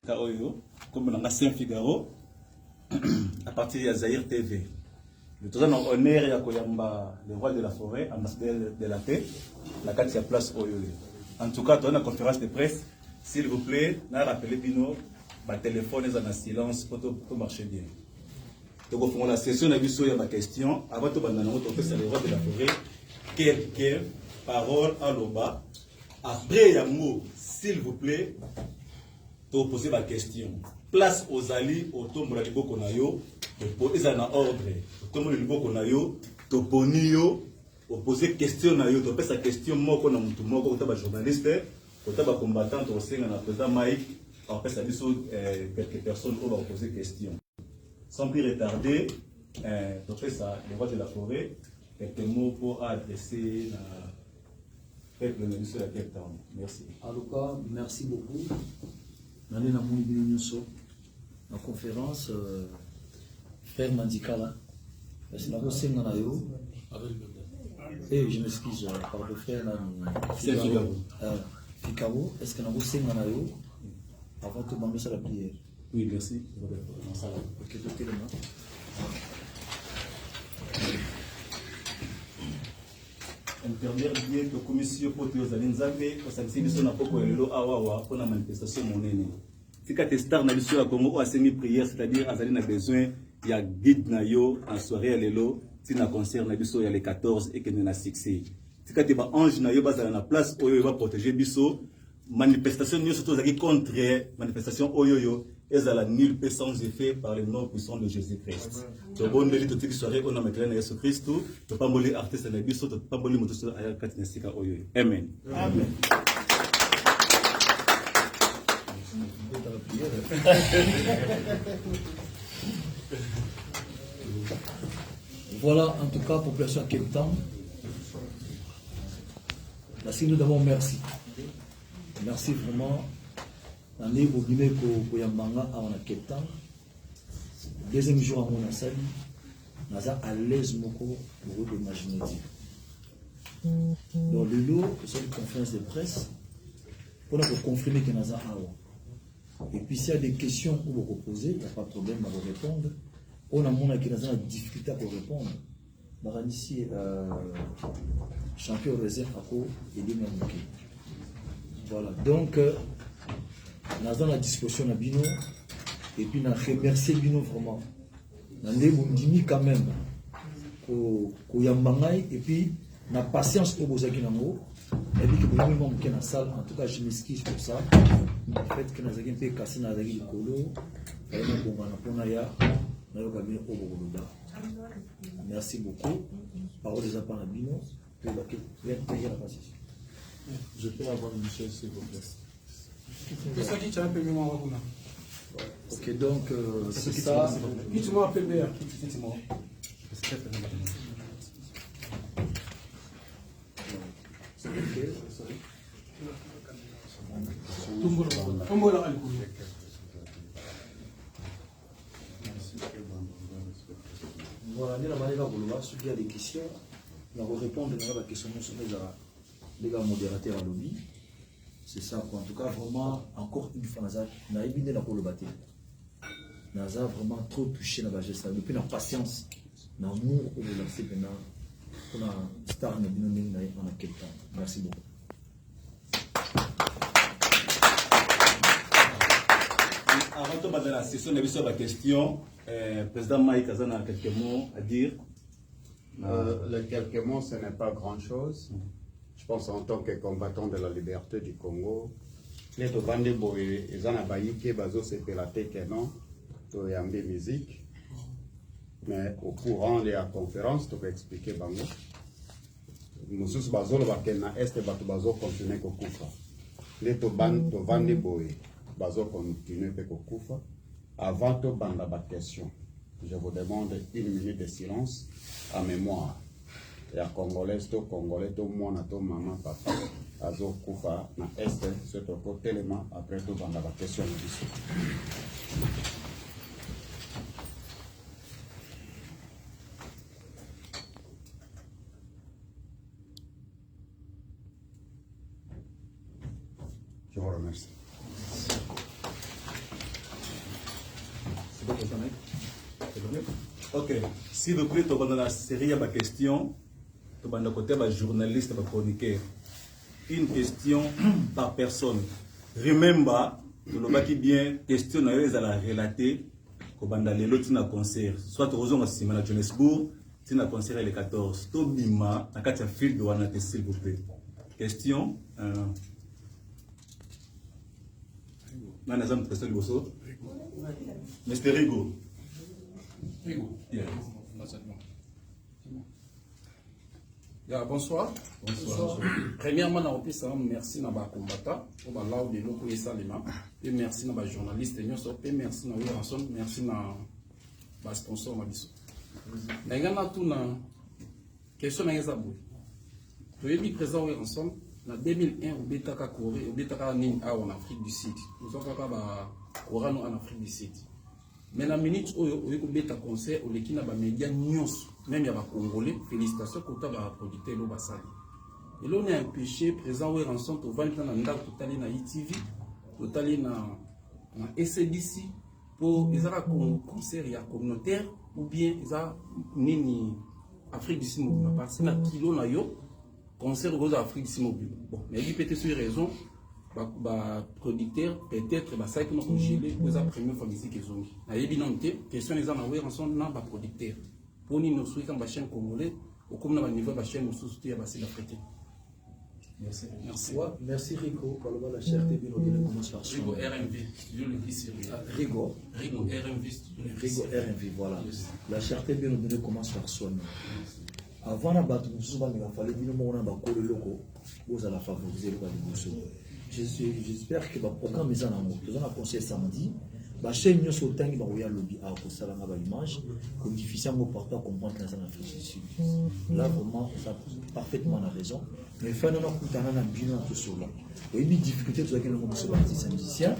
Kaoyo, comme on a Saint-Figaro, à partir de Zahir TV. Le troisième honneur ya Koyamba, le roi de la forêt, ambassadeur de la paix, la carte place Oyo. En tout cas, dans la conférence de presse, s'il vous plaît, n'a rappelé Bino, ma téléphone est en silence pour tout marcher bien. Donc, on la session a vu sur ma question, avant de banana, on fait le roi de la forêt, quelques paroles à l'oba. Après, il y a un mot, s'il vous plaît, pour poser ma question. Place aux alliés, au tombe de Libokonayo, pour ils en ordre. Au tombe de Libokonayo, to ponio, pour poser question nayo, to poser sa question, moi, qu'on a mon tout, moi, qu'on a journaliste, qu'on a combattant, on sait, on a président Mike, en fait, ça dit sur quelques personnes qui vont poser question. Sans plus retarder, to fait ça, le roi de la forêt, quelques mots pour adresser le peuple de la Cape Town. Merci. En tout cas, merci beaucoup. Dans la conférence, frère Mandikala, c'est la et je m'excuse par le frère Figaro. Est-ce que nous avons avant de demander la prière? Oui, merci. Ok, tout est là. Intervenir bien que commission pour aux alinzambe au sanctionner son apoko lelo awawa pour la manifestation monene. Si ka testar na biso ya Congo a semi prière, c'est-à-dire azali na besoin ya guide na yo en soirée lelo si na concert na biso ya le 14 et que na succès. Si ka te ba ange na yo bazala na place oyo va protéger biso manifestation yo surtout zaki contre manifestation oyoyo ezala nul peut sans effet par le nom puissant de Jésus-Christ. Donc bon deli to tiki soirée on a mettre na Yesu Christ to pas moli artiste na biso to pas moli moto so aya katina sika oyoyo. Amen. Amen. Voilà, en tout cas, population à Cape Town. Merci, nous d'abord merci. Merci vraiment. On est au Guinée pour Yambanga à Cape Town. Deuxième jour à mon asali. On est à l'aise pour vous imaginer. Donc, le lot, c'est une conférence de presse. On a confirmer qu'il y a un. Et puis, s'il y a des questions que vous poser, il n'y a pas de problème à vous répondre. On a une difficulté pour répondre. On a ici champion réserve à quoi et des mêmes. Voilà. Donc, nous avons la disposition de Bino. Et puis, nous remercié Bino vraiment. Nous avons dit quand même et puis, nous avons patience pour vous. Et puis, que vous avez dans la salle. En tout cas, je m'excuse pour ça. Le fait que nous avons fait casser dans la colo. Merci beaucoup. Parole des appareils à Bino. Je peux avoir Michel, s'il vous plaît. Ok, donc c'est ça. Voilà, ceux qui ont des questions, on va répondre à la question sur les gars modérateurs à lobby. C'est ça, quoi. En tout cas, vraiment, encore une fois, on a éliminé la colobaté. On a vraiment trop touché la geste. Depuis la patience, l'amour pour le lancer maintenant, pour la star de Binoning, on a quel temps. Merci beaucoup. Avant de passer à la session, on a sur la question. Président Mike Azan a quelques mots à dire. Les quelques mots, ce n'est pas grand-chose. Je pense en tant que combattant de la liberté du Congo, les Tovande Boé, ils ont abayi que Bazo se pelate que non, to yambe musique. Mais au courant de la conférence, tu peux expliquer Bango. Nous Bazo le Bakena Est Batu Bazo continue Kokufa. Les Tovande Boé, Bazo continue Kokufa. Avant de banda la question, je vous demande 1 minute de silence à mémoire. Et à Congolais, tout monde, tout maman, papa, Azo Koufa, na Est, c'est au côté élément, après tout banda la question. Je vous remercie. Ok, s'il vous plaît, dans la série, il y a ma question. Dans le côté, journaliste, chroniqueur. Une question par personne. Remember, nous avons bien question à la relater au bandalelo tina concert. Soit au raison aussi à Johannesburg, tina concert le 14. Tobima, à Katia Field de Wanate, s'il vous plaît. Question. Non, nous avons question de Bosso. Mr. Rigo. Yeah, bonsoir. Bonsoir. Premièrement, merci à nos combattants pour la de l'eau et Salima. Et merci à nos journalistes et merci à nos rançons, merci à nos sponsors. Mais il y a tout une question à Zabou. Tu es présent ensemble en 2001 au Bétaka Corée, au Bétaka en Afrique du Sud. Nous avons Corano en Afrique du Sud. Mais la minute où on bêta concert, on l'équipe n'a média news, même il y a des Congolais, félicitations pour ta producteur l'eau basali. Et là on est empêché présent où ensemble au 20 ans dans total na ITV, total na SABC pour les ara concert ya communautaire ou bien les ara nini Afrique du Sud mobile parce que na kilo na yo concert aux Afrique du Sud mobile. Bon, mais il peut être sur raison. Producteur peut-être ça que nous gelé pour la première fois ici qu'ils ont na yebinante question les en ensemble na ba producteur pour nous souhaiter comme chaîne congolais au comme na niveau ba chaîne sous soutien ba sud-africain. Merci. Merci. Ouais, merci Rico pour la cherté bien au commence par Rigo RMV, je le dis sérieux. Rigo RMV. Rigo RMV, voilà. La cherté bien au commence par son. Avant la battre nous souvent il fallait dire mon ba ko le loco vous allez favoriser le baliboso. J'espère que le programme est en amour. Nous avons conseillé samedi. La chaîne nous sommes tenus dans le lobby à Kosalama l'image. Comme difficile à porter à comprendre dans l'Afrique du Sud. Là vraiment, ça a parfaitement la raison. Mais il faut nous écouter un bilan tout cela. Il y a une difficulté tout laquelle nous sommes artistes musiciens.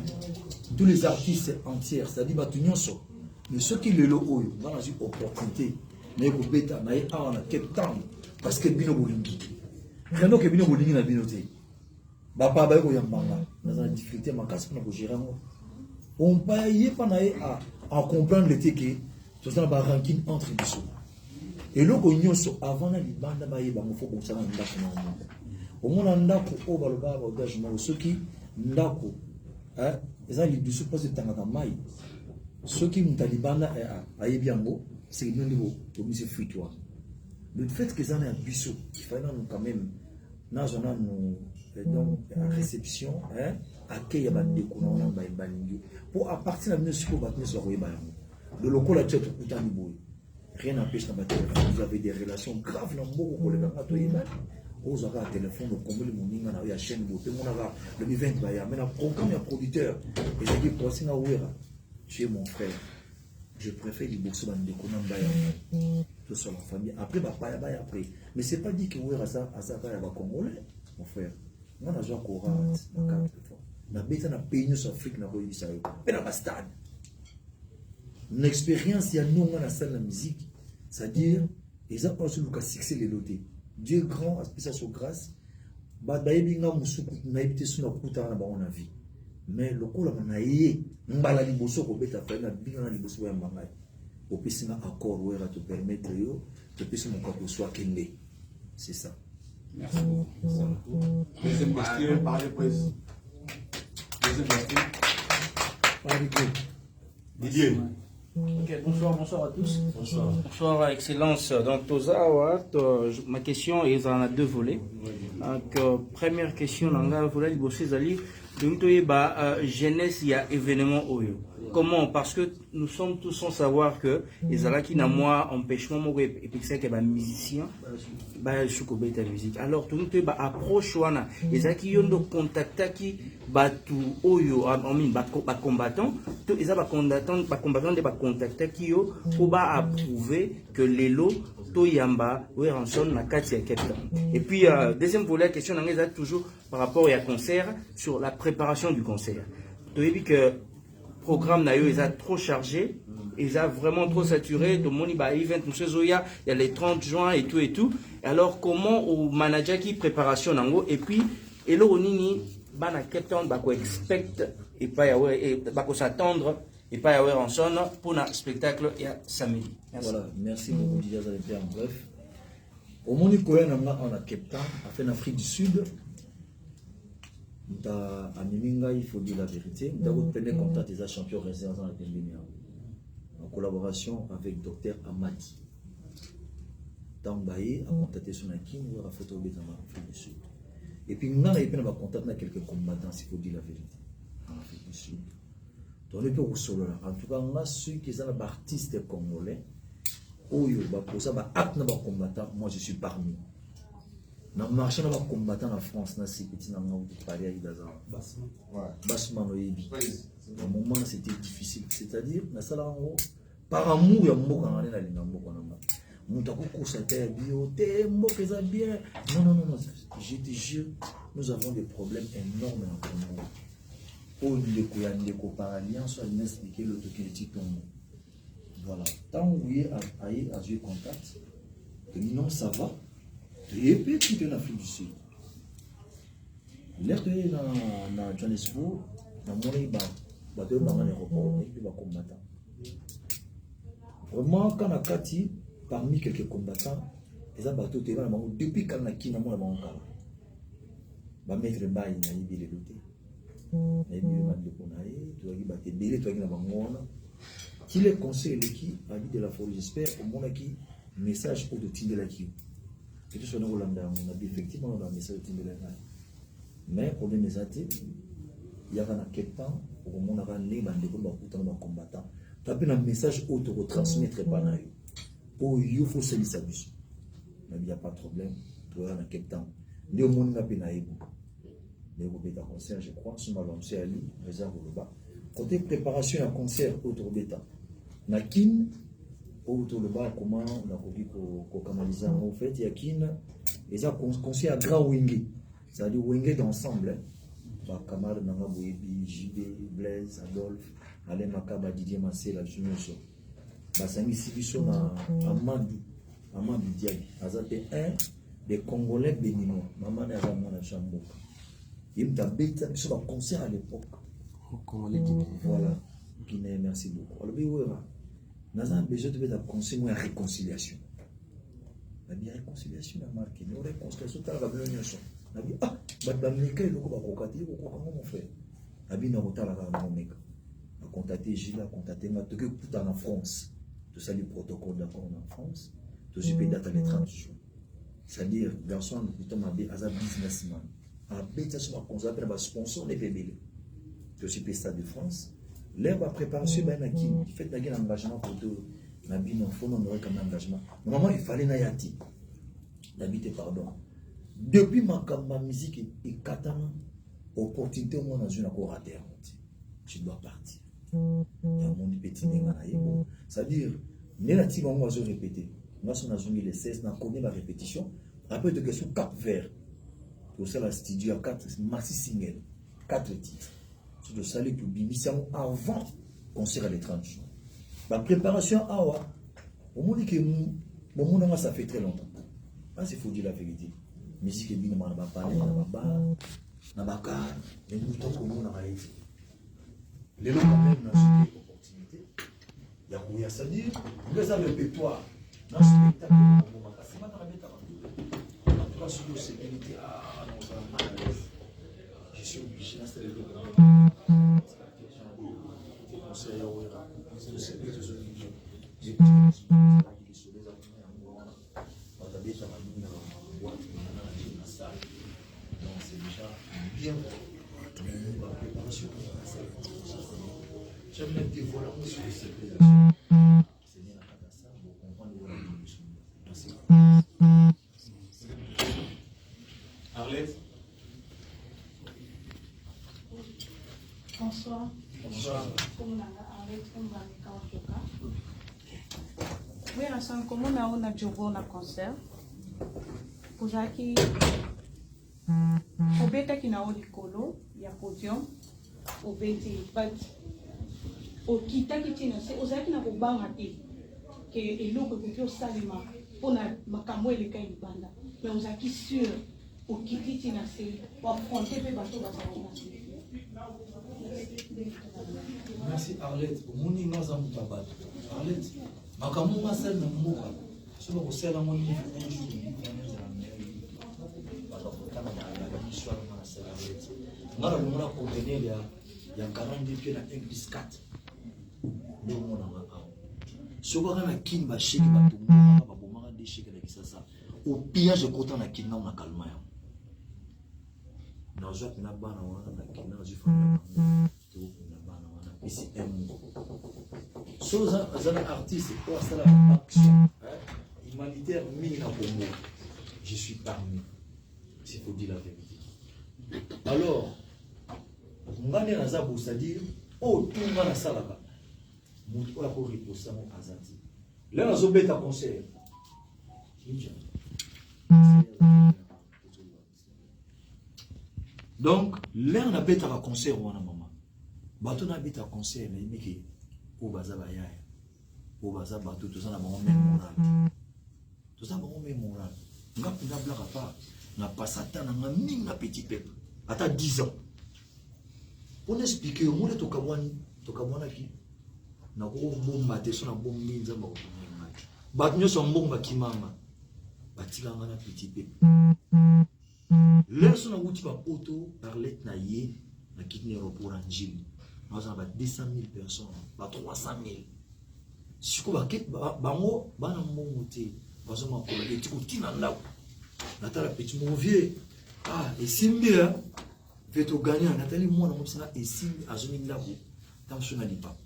Tous les artistes entiers, c'est-à-dire que nous sommes. Mais ceux qui le logo, nous avons une opportunité. Mais vous bêta, mais on a Cape Town parce que bino bolingi. Rien que bino bolingi na binoté. Bapa ba ko yambanga dans la difficulté makasi pour gérer moi on pas y pas à comprendre le que tout ça ba ranking entre les deux et le nyonso avant la libanda ba yeba mo faut ça na ndako na au mona ndako o ba loba ba engagement ceux qui ndako hein ça li biso pose tangata mai ceux qui mutalibanda a yebiango c'est non niveau to mise fuitwa le fait que ça na biso il fallait nous quand même na zona nous donc la réception hein accueil ba ndeko na ona ba balingi pour à partir de ce que va tenir sur ba le local a tchet kutani boy rien n'empêche na ba vous avez des relations graves na mboko ko le ba to yeba aux aura téléphone au comble moninga na ya chaîne bote monara le event ba ya mais na programme ya producteur et j'ai dit pour singa wera tu es mon frère je préfère les bourses ba ndeko na ba ya tout sur la famille après ba pa ya après mais c'est pas dit que wera ça ba ya ba congolais mon frère. On a joué au Coran, on a bêté dans le pays sur l'Afrique, on a eu ça. Mais dans le stade, une expérience, il y a nous, on a salle de la musique, c'est-à-dire, ils ont pensé que c'est les lotés. Dieu grand, spécial grâce, badaïbinga musuku, on a évité sur la route, on a vu. Mais le coup, on a eu, on a liboso, on a fait la binga, on a liboso, on a fait. Au pays, un accord, on va te permettre, de plus, mon corps soit kende. C'est ça. Merci beaucoup. Deuxième question. Parlez, président. Deuxième question. Didier. Ok, bonsoir à tous. Bonsoir, Excellence. Donc, ma question est dans deux volets. Donc, première question, volet jeunesse, il y a événement Oyo. Comment? Parce que nous sommes tous sans savoir que les alaki na moi empêchement et puis c'est que les musiciens la musique. Alors tout le monde approche wana les alaki yondo contacta qui batu Oyo ba combattant tout ils ba combattant de ba contacta qui yo pour ba approuver que les lots to yamba ou ranson na kati ya Cape. Et puis deuxième volet question nanga toujours par rapport à concert sur la préparation du concert. Tu as vu que programme na yo ils a trop chargé, ils a vraiment trop saturé de moni ba event monsieur Zoya, il y a les 30 juin et tout. Alors comment au manager qui préparation nango et puis et là nini bana Cape Town ba ko expect et pas et ba ko s'attendre et pas avoir en son pour un spectacle il y a samedi. Merci. Voilà, merci beaucoup Didier Zalépé en bref. Au monde où on a Cape Town, en Afrique du Sud, à Miminga, il faut dire la vérité. Nous avons pris contact des champions résidents dans la pandémie en collaboration avec Dr Amadi. Tambaye a contacté son équipe ou a photo de l'Afrique du Sud. Et puis nous avons contacté quelques combattants, s'il faut dire la vérité, en Afrique du Sud. Donc on peut vous solo là. En tout cas, on a ceux qui sont des artistes congolais. Oyo ba posa ba acte na ba combattant, moi je suis parmi. Na marché na ba combattant en France na c'est na ngau de Paris à Daza. Bassman oyebi. Au moment c'était difficile, c'est-à-dire na sala ngo par amour ya mboka na na linga mboka na ma. Mutako ko sa terre bio te mboka za bien. Non, je te jure, nous avons des problèmes énormes en Congo. Au lieu que yande ko par alliance à m'expliquer le truc qui tombe. Voilà. Tant que vous avez eu contact, non, ça va. Et puis, tu es en Afrique du Sud. L'air de dans Johannesburg, dans mon bateau dans l'aéroport, et puis va combattant. Vraiment, quand on a Kati, parmi quelques combattants, les bateaux étaient là, depuis quand on a qui n'a pas de cas. Va mettre un bail, il y a eu des luttes. Il y a eu des luttes, tu as eu des billets, tu as eu des billets. Qui les conseille qui a dit de la folie, j'espère au monde qui message au de Tindela qui. Et tout ce qu'on a dit effectivement on a un message de Tindela. Mais pour les mésatés, il y a un temps au monde a un combattant. Tu as un message au de retransmettre par là. Oh, il faut se laisser abus. Mais il n'y a pas de problème. Tu as un temps. Le monde n'a pas naïf. Les Robeta concert, je crois, sur ma lancée à lui, réserve le bas. Côté préparation à concert autour bêta. Nakin autour le bas comment on a dit qu'on canalise en fait il y a kin et ça concert à grand wingé. C'est-à-dire wingé d'ensemble. Bah camarade nanga boyebi JB Blaise Adolphe Alain Makaba Didier Massé la junior. Bah ça ici biso na Amadou Diaby. Azate un des Congolais béninois. Maman na za mona chambo. Il m'a bêta sur un concert à l'époque. Voilà. Guinée, merci beaucoup. Alors, nous avons besoin de faire une réconciliation. La réconciliation a marqué. Nous réconciliation, tu as la réconciliation. Nous avons dit, ah, comment on fait? Nous avons contacté Gilles, contacté tout en France. Tout ça, le protocole d'accord en France. Tout ce pays date à l'étranger jours. C'est-à-dire, garçon, nous avons dit, un businessman. Un businessman, on s'appelle un sponsor des PBL. Je suis au Stade de France. L'herbe a préparé ce qui fait un engagement pour tout. Il faut un engagement. Normalement, il fallait n'ayati. D'habiter, pardon. Depuis ma musique et 4 ans, opportunité au moins dans une accord à terre. Je dois partir. Il y a mon petit négatif. C'est-à-dire, négatif, on va se répéter. Moi, si on a joué les 16, on a connu la répétition. Après, de question 4 vers. Pour ça, la studio à 4, maxi single. 4 titres. De salut pour Bimissan avant concert à l'étranger. La préparation awa, au monde que mon monde ça fait très longtemps. Ah c'est faut dire la vérité. Musique est bien na ba parler na ba car, les moutons comme on a été. Les gens quand même dans cette opportunité. Il y a quoi ça dire, vous avez le répertoire dans ce spectacle on va passer pas dans la bêta. En tout cas sur la sécurité à nos amis. Je suis obligé d'installer le c'est déjà bien la préparation. J'aime bien dévoiler sur les civilisations. C'est bien la catastrophe pour comprendre l'évolution. Merci. Arlette. Bonsoir. Bonsoir. Oui, comment on a joué un concert pour ça qui au bêta qui n'a pas de colo, il y a podium au bêta but au kita qui tient c'est aux qui n'a pas bangati que et l'autre que au salima on a makambo et le cas de banda mais aux qui sûr au qui tient c'est pour affronter les bateaux basaki. Merci Arlette. Moni naza mutabato. Arlette. Makamu masal na mboka. Sio kusela moni un jour ni dans la mer. Baba kutana na histoire na sala Arlette. Ngara mona convenir ya 40 pieds na église 4. Ndio mona ngaka. Sio kana kimba shiki bato mboka babomaka de shiki na kisasa. Au pire je content na kinga na kalma ya. Nazo kuna bana wana na kinga na zifanya. Ici un mot. So un artiste pour ça la action humanitaire mina Congo. Je suis parmi. S'il faut dire la vérité. Alors, ngane naza bo c'est-à-dire oh tout ngana salaka. Mutu ya ko riposa mo azati. Là nazo beta concert. Donc, là on a beta concert wana mama. Bato na bita concert na yibiki o baza ba yaya o baza bato to sana bango même moral to sana bango même moral ngapi na blaka pa na pasata na ngami na petit peuple ata 10 ans pour expliquer au monde to kabwana ki na ko bomba te so na bombi nzamba ko ngama bato nyo so mbonga kimama batika ngana petit peuple leur so na wuti ba poto Arlette na ye na kitne pour Angile. Nous avons 200 000 personnes, 300 000. Si vous avez dit, bango, bana mongote, bazo makola, et tu continues là. Natala petit vieux. Ah, et si bien, fait au gagnant, Nathalie moi na mosina et si azoni là vous, tant que na lipa.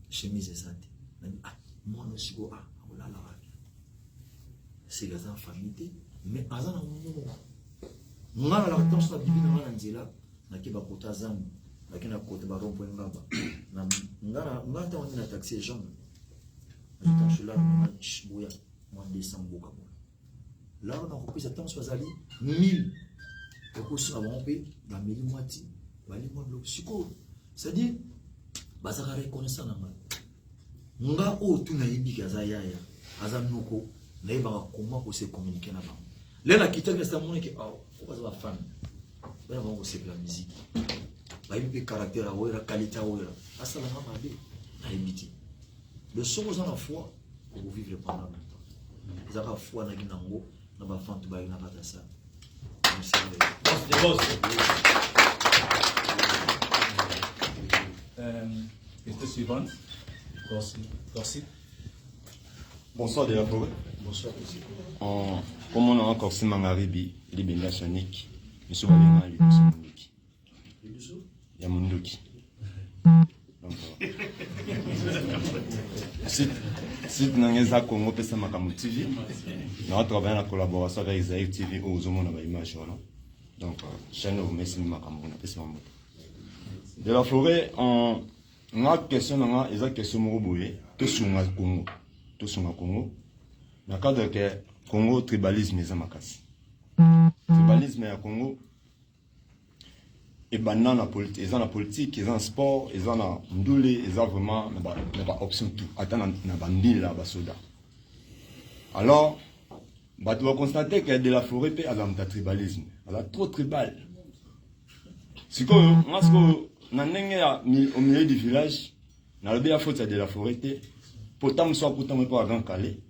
Chemise ça. Ah, moi no sigo ah, on la la. C'est gazan famille, mais azana mongo. Ngala la temps na bibi na nzela, na kiba kota zamu. Lakini na kote ba rompo ngaba na ngata wani na taxi jaune na suis là na chibuya moi descend boka là on a repris ça temps soazali 1000 et ko sur rompe ba mili moiti ba li mo lo siko c'est à dire ba za reconnaissance na nga o tu na yibiki aza yaya aza noko na yeba comment ko se communiquer na ba là na kitaka ça mon que oh ko ba fan ba va se la musique. Il y a caractère, la qualité, la salle à éviter. Le son aux la foi pour vivre pendant longtemps. Ils ont la foi dans Ginango, dans la fente de Baïnakatassa. Question suivante. Corsi. Bonsoir de la forêt. Bonsoir. Comme on a encore ce mangaribi, l'Ibenda Sonic, nous sommes allés à l'Ibenda Yamunduki. Donc, site Nangeza Congo pesa makamu TV. Nous travaillons en collaboration avec Zaïr TV au Zomona Baimage. Donc, chaîne au Messi Makamu pesa mambo. De la forêt, on a question nanga eza question moroboye to sunga Congo. To sunga Congo. Na cadre que Congo tribalisme eza makasi. Tribalisme ya Congo et banana na politique, ils ont la politique, ils ont le sport, ils ont la ndoulé, ils ont vraiment la option tout. Attends na bandile là basoda. Alors, tu vas constater que de la forêt peut avoir un tribalisme. Elle a trop tribal. C'est comme moi na ndenge au milieu du village, na le bien faute de la forêt pourtant soit pourtant pas grand calé,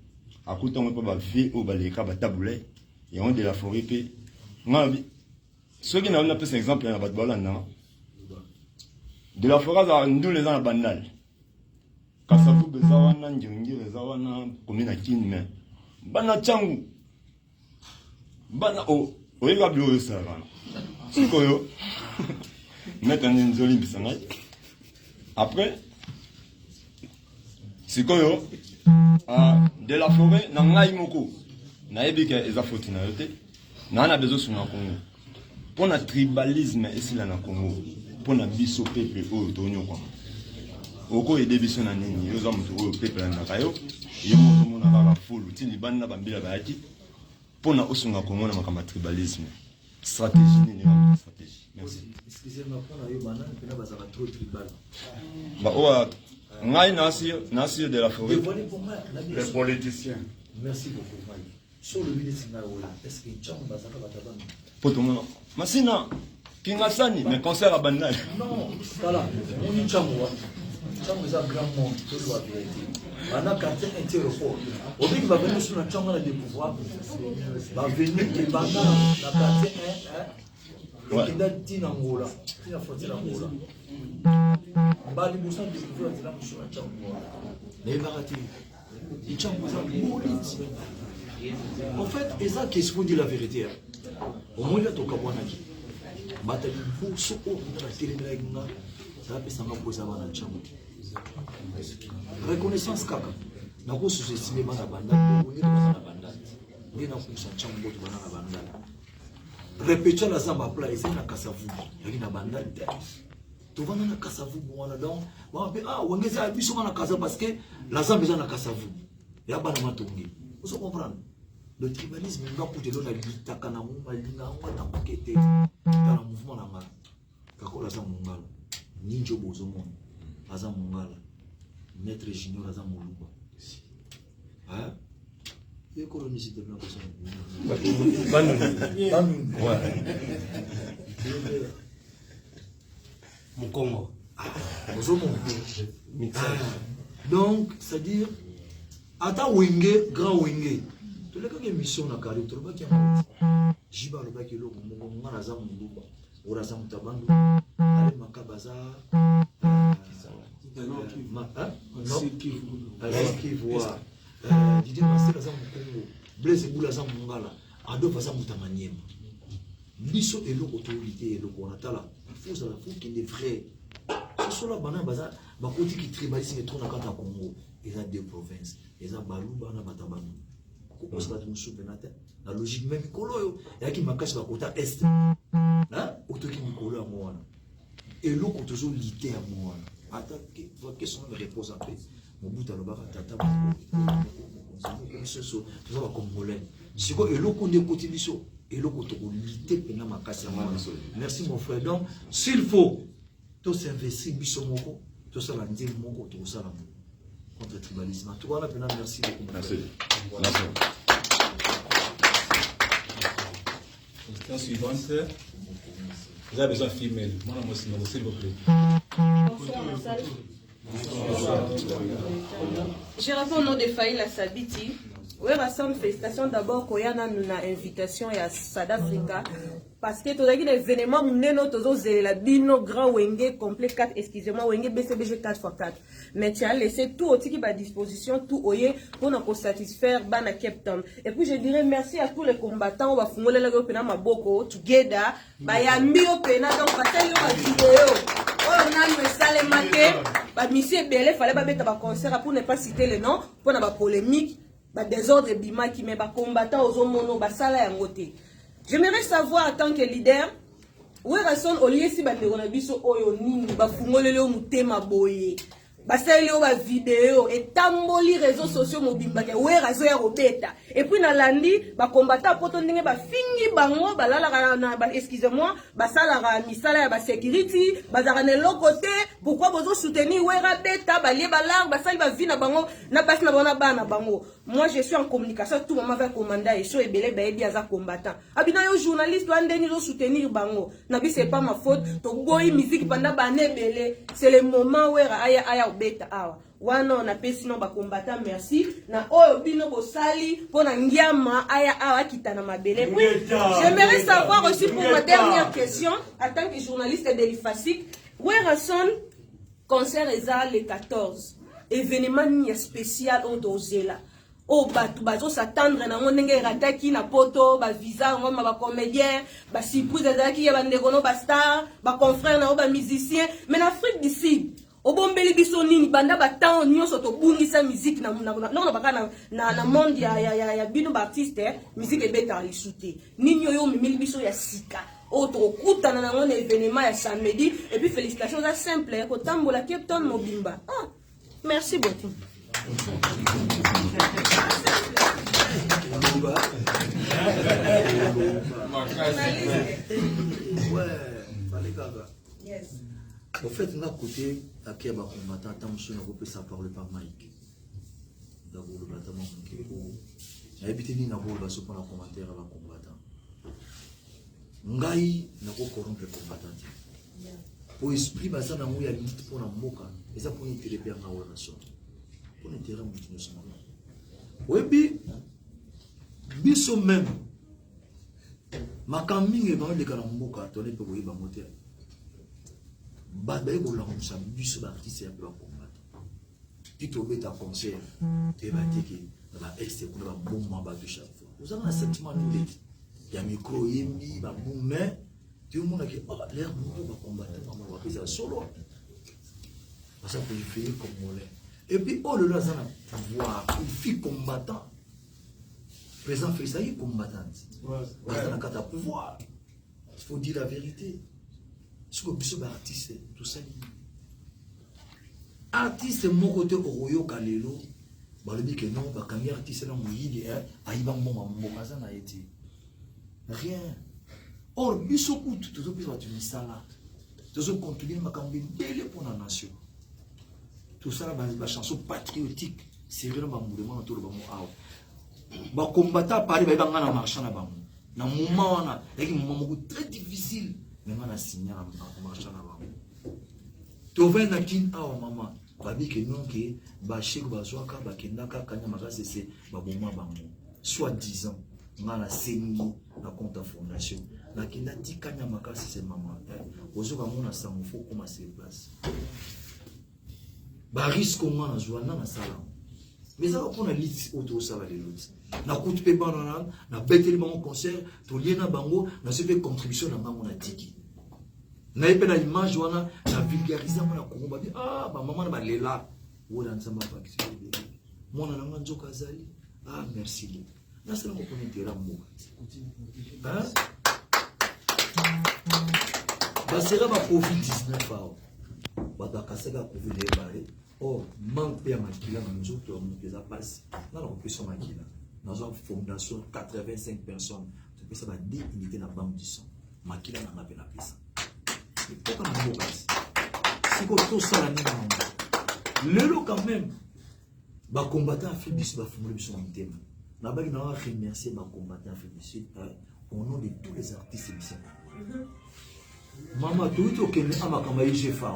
à pourtant pas ba vie au baleka ba taboulé et on de la forêt peut ceux qui n'ont pas cet exemple dans Batbalana, de la forêt à nous les ans banal. Kasabu bezawana njongi bezawana komina kinme. Bana changu. Bana o oyiga bio ça bana. Sikoyo. Mettre une jolie bisanga. Après sikoyo de la forêt na ngai moko. Na ebika eza foti na yote. Na ana bezo suna Congo. Pour le tribalisme ici là na Congo, pour le biso peuple au tonyo kwa. Oko ede biso na nini, yo za mutu o peuple na kayo, yo moto mona ba fulu, tini banda bambila ba yaki. Pour na osunga Congo na makama tribalisme. Stratégie nini wa stratégie. Merci. Excusez-moi pour na yo banane, pena ba za trop tribal. Ba o ngai nasi de la forêt. Les politiciens. Merci beaucoup Mike. Sur le ministre na est-ce que John Bazaka Batabana Pour tout le monde. Masina Kingasani, mais concert à Bandal. Non, voilà. On dit Tchamoua. Tchamoua est un grand monde. Tout doit être. On a quartier interport. Au lieu de venir sur la Tchamoua de pouvoir, va venir et Banda, la quartier 1, et qui date d'Angola. Qui a fait l'Angola. Bali Moussa de pouvoir de la sur la Tchamoua. Mais Barati, il Tchamoua, en fait, c'est ça qui se dit la vérité. Au moins, il y a tout le monde. Matali buso o na telemela inga sape sanga poza bana changu reconnaissance kaka na ko sous-estimer bana banda ko ni bana banda ni na ko sa changu boto bana banda répéter la zamba pla ese na kasavu yaki na banda to vana na kasavu mwana donc ba pe wangeza biso bana kasavu parce que la zamba eza na kasavu ya bana matongi vous comprenez. Le tribalisme est là pour te donner la vie. Tu as un mouvement dans le mouvement. Kako la mungala. Ninjo bozomon. Aza mungala. Maître Junior aza moluba. Hein? Et colonisité blanc comme ça. Mon Congo. Bozomon. Donc, c'est-à-dire, ata wenge, grand wenge. Tu l'as qu'une mission na carré, tu l'as qu'un jiba le bac lo mon na zamu luba ora zamu tabandu ale makabaza qui voit Didier Marcel zamu Congo Blaise Boula zamu ngala ado va zamu tamaniema biso eloko autorité eloko natala faut ça la faut qu'il est vrai ce sont la banane baza ba côté qui tribalisme trop na kata Congo et ça deux provinces et ça baluba na batabandu. Pourquoi ça va être soupe la logique même colo il y a qui m'a caché la côté est hein auto qui colo à moi et l'autre toujours lité à moi attaquer votre question me repose après mon bout à le bar tata comme ce so tout ça comme mollet c'est quoi et l'autre on est côté biso et l'autre to lité pena ma caché à moi merci mon frère donc s'il faut tout s'investir biso moko tout ça la ndie moko tout ça la contre le tribalisme. Tout le monde, merci beaucoup. Merci. Question suivante. Vous avez besoin de femelle. Moi, s'il vous plaît. Bonsoir, Massal. Je réponds au nom de Faïla Sabiti. Oui, Rasson, félicitations d'abord quand il y a une invitation à South Africa. Parce que tout un événement, nous avons la bino grand wenge complet 4, excusez-moi, wenge BCBG 4x4. Mais tu as laissé tout au qui à disposition, tout au pour nous satisfaire, bana Cape Town. Et puis je dirais merci à tous les combattants, on va fouler la gueule, ma boko, together, bayambi au pena, donc passer la vidéo. Oh, on a eu ça les matins, bah, monsieur Belé, fallait pas mettre un concert pour ne pas citer les noms, pour n'a pas polémique, bah, désordre bima qui met bah, combattant aux hommes, bah, ça là, j'aimerais savoir en tant que leader, où est Rasson au lieu si on biso oyo nini ba fungolele o mutema boye ba sele o ba vidéo et tamboli réseaux sociaux mobimba ke où est Rasson ya robeta et puis na landi ba combattant poto ndenge ba fingi bango ba lala na excusez-moi ba sala ra misala ya ba security ba zara ne côté pourquoi bozo soutenir où est rabeta ba lié ba lang ba sali ba vie na bango na passe na bona bana bango. Moi je suis en communication tout moment avec commandant et so ebele ba ebi aza combattant abina yo journaliste wa ndeni zo soutenir bango na bi c'est pas ma faute to boy musique pendant ba nebele c'est le moment où aya obeta awa wana on appelle sinon ba combattant merci na oyo bino bo sali pona ngiama aya awa kitana mabele. Oui, j'aimerais savoir aussi pour ma dernière question en tant que journaliste de l'IFASIC où est Rasson concert eza le 14 événement spécial on dozela. Oh, bazo s'attendre na ndenge rataki na poto ba visa ngoma ba comédien ba surprise ezaki ya bande kono ba star ba confrère na ba musicien mais en Afrique du Sud obombeli biso nini banda ba temps nyonso to bungisa musique na baka na monde ya bino ba artiste musique ebeta lisute nini yo mimili biso ya sika autre kutana na ngone événement ya samedi et puis félicitations à simple ko tambola Cape Town mobimba. Merci beaucoup. Yes. En fait, on a côté à qui a combattant, attention, on peut ça parler par Mike. D'abord, le bâtiment qui est habité ni n'a pas le commentaire à la combattant. ngai nako corrompre combattant pour esprit bazana ngo ya lutte pour la mboka eza pour intérêt bien na nation pour intérêt mutu no sama webi biso même makambi ba de kana mboka to le pe ko ba moteur ba ba ko la musa biso ba artiste ya ba combattant tito beta concert te ba tiki ba ex ko ba bomba ba chaque fois vous avez un sentiment nous il y a micro yembi ba boumé tout le monde qui oh l'air bon va combattre on va faire solo parce que il fait comme mollet et puis oh le là ça pouvoir il fait combattant président fait ça il combattante ouais on a qu'à pouvoir il faut dire la vérité ce que biso ba artiste tout ça artiste mon côté royo kalelo ba le dit que non ba kamia artiste na moyidi ayiba mboma mboka za na été rien. Or, biso kutu tozo biso tu misala. Tozo continuer makambi belle pour la nation. Tout ça la chanson patriotique, c'est vraiment ba mouvement autour ba mo aw. Ba combattant parler ba nga na marché na ba mo. Na moment wana, et moment très difficile, mais na signer na marché na ba mo. To va na kin aw mama, ba bi ke non ke ba chek ba zwaka ba kendaka kanya makase c'est ba boma ba mo. Soit 10 ans. Ngala sengi na compte fondation na kenda tikanya makasi c'est maman ozoka mona sango faut commencer place ba risque ngana zwana na sala mais ça on a lit auto ça va les autres na coûte pe banana na beteli bango concert to liena bango na se fait contribution na bango na tiki na epena image wana na vulgariser mona kongo ba ah ba maman ba lela wona nsamba pa kisebe mona na nzoka zali ah merci là c'est le moment qu'on était là hein bah c'est là ma Covid-19 bah d'accord Covid débarré oh manque de makila dans nous autres on peut ça passe là on peut son makila dans une fondation 85 personnes tu peux ça va 10 unités dans banque du sang makila na ngapela pesa pourquoi on passe si ko tout ça la nina lelo quand même bah combattant Afrique du Sud va fumuler biso en thème. Na baki na remercier ma combattant Afrique du Sud au nom de tous les artistes ici. Maman tout au Kenya amakamba IGFA.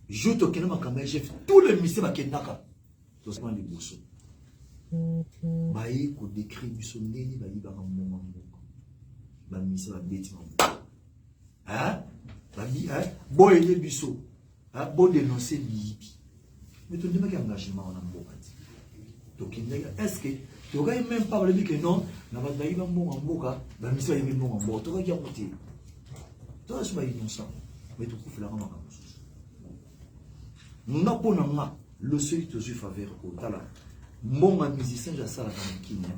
Je te Kenya amakamba IGF tous les ministères bakendaka. To se prendre bosso. Bayi ko décrit biso ndeni bayi ba mbongo mbongo. Ba ministère ba beti mbongo. Hein? Babi hein? Boye biso. Hein? Bo dénoncer bibi. Mais tu ne pas engagement en mbongo. Est-ce que tu n'aurais même pas dit que non, n'a pas d'ailleurs bon en boca, la mission est bon en boca, tu aurais écouté. Toi, je suis innocent, mais tu couvres la main. Nous n'avons pas le seul qui te suit faveur au talent. Mon musicien, j'ai ça la Kenya.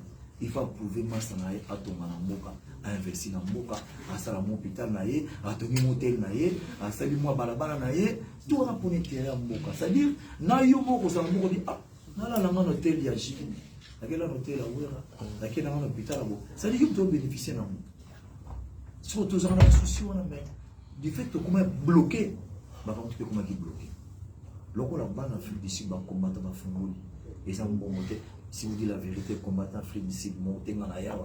Il faut prouver ma sanaï à ton boca, à investir dans boca, à salam hôpital naïe, à ton motel naïe, à saluer moi balabala naïe, tout a pour intérêt en boca. C'est-à-dire, naïe au mot, vous avez dit ah. Nala na ngano hotel ya jiki nakela hotel ya wera nakela ngano hôpital abo ça dit que tu bénéficier na mo surtout ça na souci wana mais du fait que comment bloqué ba quand tu peux comment qui bloqué loko la bana Afrique du Sud ba combattre ba fungoli et ça bon monter si vous dites la vérité combattant Afrique du Sud monter ngana ya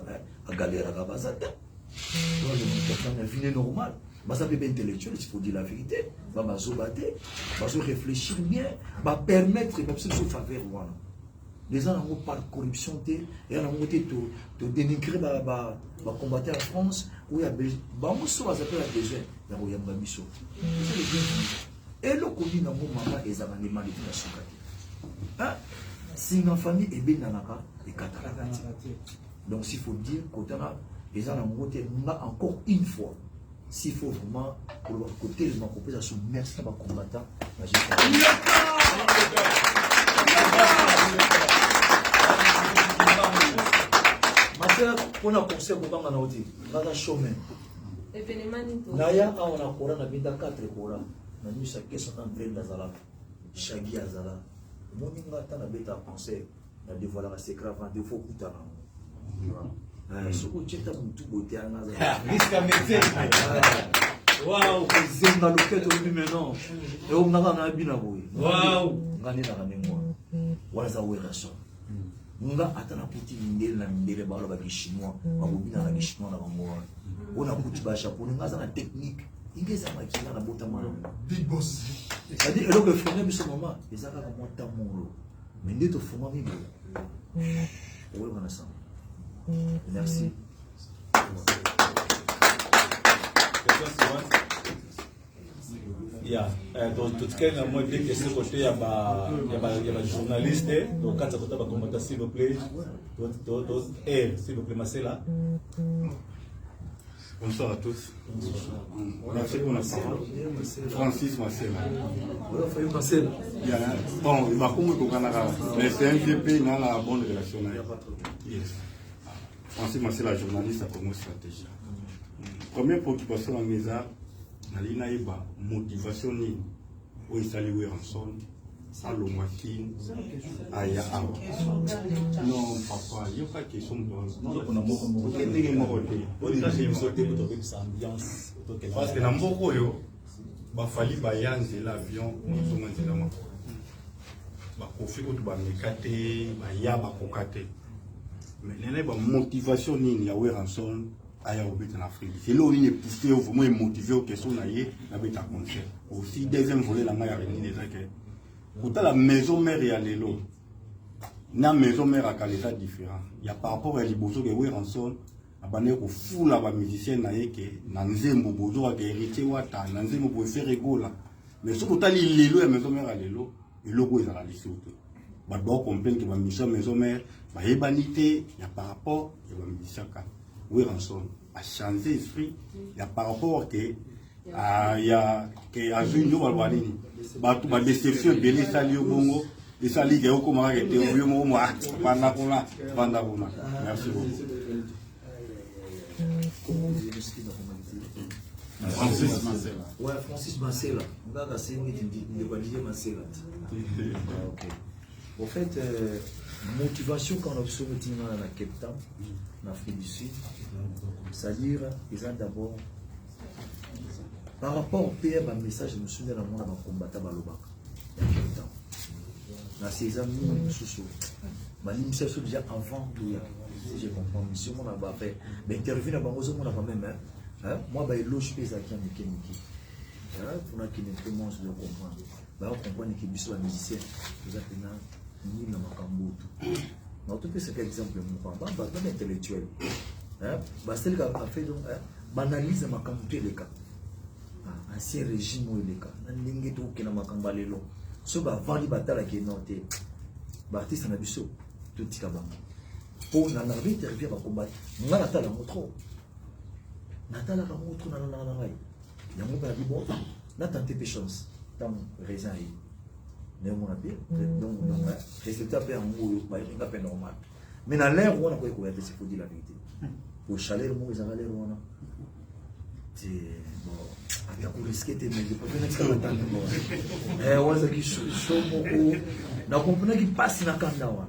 a galère ka bazata donc le vie normal bah ça peut être intellectuel, il faut dire la vérité. Bah bazobater, bah réfléchir bien, bah permettre même ce faveur voilà. Les gens n'ont pas de corruption et on a monté te dénigrer bah combattre en France où il y a bah on soit appelle la déjà là où il y a Mamiso. Et le Covid n'a pas maman et ça m'a demandé de la soukaté. Hein? Si une famille est bien nanaka et katalakati. Donc s'il faut dire qu'on a les gens ont monté encore une fois. S'il faut vraiment, pour le côté de ma compétition, merci à ma combattant. Maintenant, on a pensé pour qu'on a dit, on a chemin. Naya, on a courant, on a mis 4 courants. On a mis sa question en train d'Azala. Chagi Azala. Mon ingata n'a pas pensé, on a dévoilé la secret avant de faux coutana. Soko cheta mutu bote anaza risque à mettre waouh zenga loketo lui maintenant et on n'a pas na bina boy waouh ngani na ngani moi wala za wera so nga ata na puti mindele na mindele balo ba chinois ba bobina na chinois na bango on a puti ba japonais nga za na technique ingeza makina na bota mano Big boss. c'est-à-dire eloko efrene biso mama ezaka ka mwa tamolo mais nde tofunga mibo oyo kana sa merci. Yeah, tout ce que moi dès que c'est côté il y a ba journaliste donc quand ça côté ba combattant s'il vous plaît s'il vous plaît Marcela. Bonsoir à tous. Merci pour la parole. Francis Marcela. Bon, il va comme au Canada. Mais c'est un vieux pays, dans la bonne relation. Yes. Francis Marcela, journaliste à Congo Stratégie. Première préoccupation dans mes arts, la motivation ni où il s'allie rançon, à l'omwakine, à Yahao. Non, papa, il n'y a pas de question de parce que dans Mboko, il fallait bayanze l'avion, nous sommes en bakofi ko bamekate baya bakokate mais nene ba motivation nini ya Weranson aya obeta na Afrique c'est là où il est poussé vraiment motivé aux questions na yé na beta concert aussi deuxième volet la maya reni déjà que pour la maison mère ya lelo na maison mère à Kaleta différent il y a par rapport à libozo que Weranson abane ko fula ba musicien na yé que na nzembo bozo ka héritier wata na nzembo pour faire égola mais ce que tali lelo ya maison mère à lelo et logo est à la liste. Bah doit comprendre que ma mission maison mère, bah ébanité, il y a par rapport à ma mission quand Weranson a changé l'esprit, il y a par rapport que il y a que à Junio Balbalini, bah tout ma déception belé sali au Bongo, et sali que au comment était au vieux moment, Pandakuna. Merci beaucoup. Francis Marcela. Ouais, Francis Marcela. Regarde, c'est une validée Marcela. Ok. En fait, motivation quand on a sorti dans la Cape Town, en Afrique du Sud, c'est-à-dire, ils ont d'abord, par rapport au PM, un message, je me souviens d'un moment dans le combat à Balobak, à Cape Town. Dans ces amis, sous ma mission déjà avant tout, si je comprends, mission, on a fait, mais interview dans Bangozo, on a quand même, moi, je loge pas ça qui est mécanique. Pour que tout le monde se comprenne. On comprend que les musiciens, vous avez ni dans ma cambo tout. Mais tout c'est exemple, mon intellectuel. C'est le cas fait donc, banalise ma cambo les cas. Ancien régime ou les cas. N'ingé tout qui n'a ma cambo lelo. Ce va vendre bataille qui est noté. Baptiste n'a biso tout petit cabang. Pour n'en arriver interview à combattre. N'a pas la moto. Natala ka moto na ngai ya mo ba bon na tante patience tam raison yi mais mon appel donc résultat pe en mo ba nga pe normal mais na l'air on a quoi c'est faut dire la vérité pour chaleur mo ils avaient l'air on c'est bon avec pour risquer te mais je peux pas faire tant bon waza ki show beaucoup na comprendre qui passe na kanda wana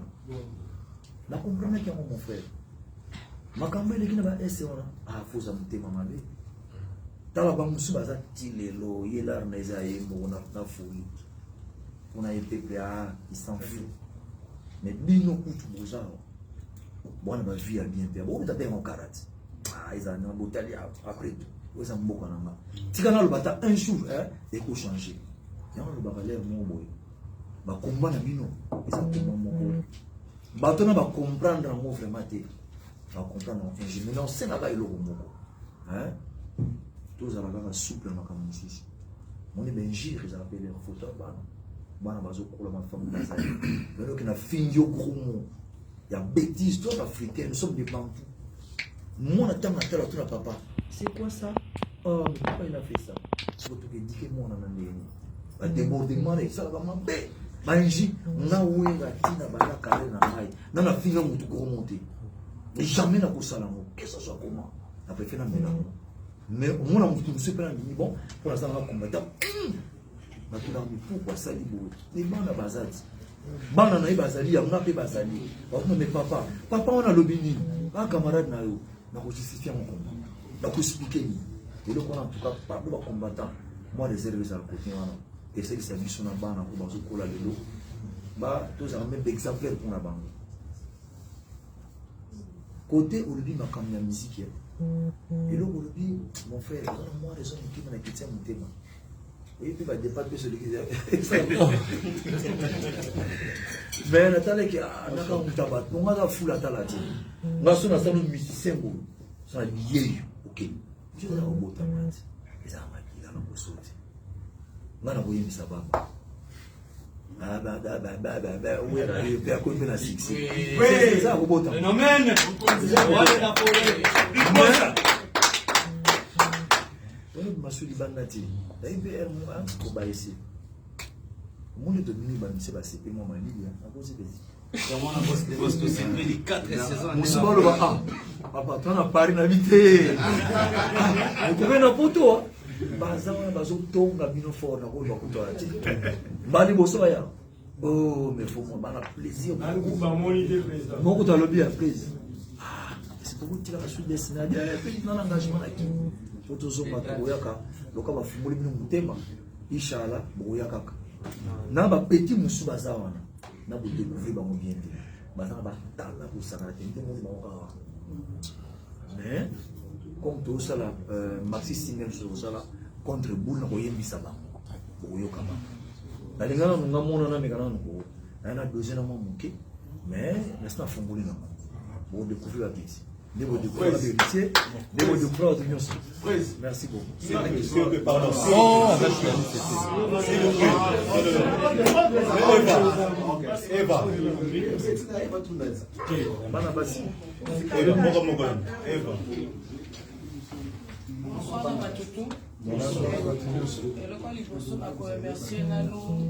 na comprendre que mon frère makambo eleki na ba ese wana afuza mutema mabe tala ba musu baza tilelo yela na eza yembo na fuli kuna yepepe il s'en fout mais bino kutu bozao bwana ba vie bien pe bon tata en karate ils en ont botali après tout ils en mboka nanga tikana lo bata un jour et ko changer yango lo ba l'air mo boy ba komba na bino eza komba moko bato na ba comprendre ngo vraiment te va comprendre en mais non c'est là-bas il hein tous à la souple ma comme ici on est benjir ils appellent les photos bana bazo pour la femme bazali mais donc na finio gros il y a bêtise toi africain nous sommes des bantous moi attends na telle autre papa c'est quoi ça oh mais pourquoi il a fait ça c'est pour que dit que moi on a ndeni ba débordement et ça va m'embêter banji na ouéra tina bala carré na mai na finio mutu gros monter jamais na kosalango que ça soit comment après fait na mélange mais au moins on ne sait pas bon pour l'instant on va combattre na tout dans pourquoi ça libo les bana bazali bana na bazali ya ngape bazali ba ko mais papa on a lobini ba camarade na yo na ko justifier mon combat na ko expliquer ni et donc en tout cas par le combattant moi réservé ça côté wana et c'est que ça mission na bana ko ba ko la lelo ba tous ça même exemplaire pour la banque côté olobi makambo ya musique eloko olobi mon frère moi raison mokima na kiti ya motema et puis dépasse peu celui qui mais natalaki naka mutaba on a fula talati ngaso na salo musicien bo ça lié OK je vais robota mati eza makila na bosoti ngana boyemisa baba oui, il peut accompagner la six. Oui, c'est ça, robota. Phénomène. Masuli Banati. IBM, on va essayer. Mon de dominer, c'est pas c'est moi, ma vie, à cause de les 4 saisons. Moussima le va. Papa, tu as Paris n'habité. Vous pouvez n'a pas toi. Bazama bazo tonga bino fort na ko ba ko toati. Bali boso ya. Oh mais faut moi bana plaisir. Mon ko talobi à prise. Ah, c'est pour tirer la suite destinée. Puis dans l'engagement là qui. Photo zoma ko yaka, loka ba fumuli bino mutema. Inshallah, bo yaka. Na ba petit musu bazawana. Na bo découvrir ba mo bien. Bazama ba tala ko sana tente mo ba ko. Mais comme tout ça là, marxiste même sur ça là, contre boule na koyembi saba. Boyo kama. Na lingana nga mona na mekana ngo. Na deuxième mo muke. Mais n'est-ce pas fongoli na. Bon découvrir la petite. Dévo découvrir la vérité. Dévo découvrir la union. Merci beaucoup. Pardon. Eva. Bana basi. Eva. Bonsoir à Matutu. Et le liboso a remercié nos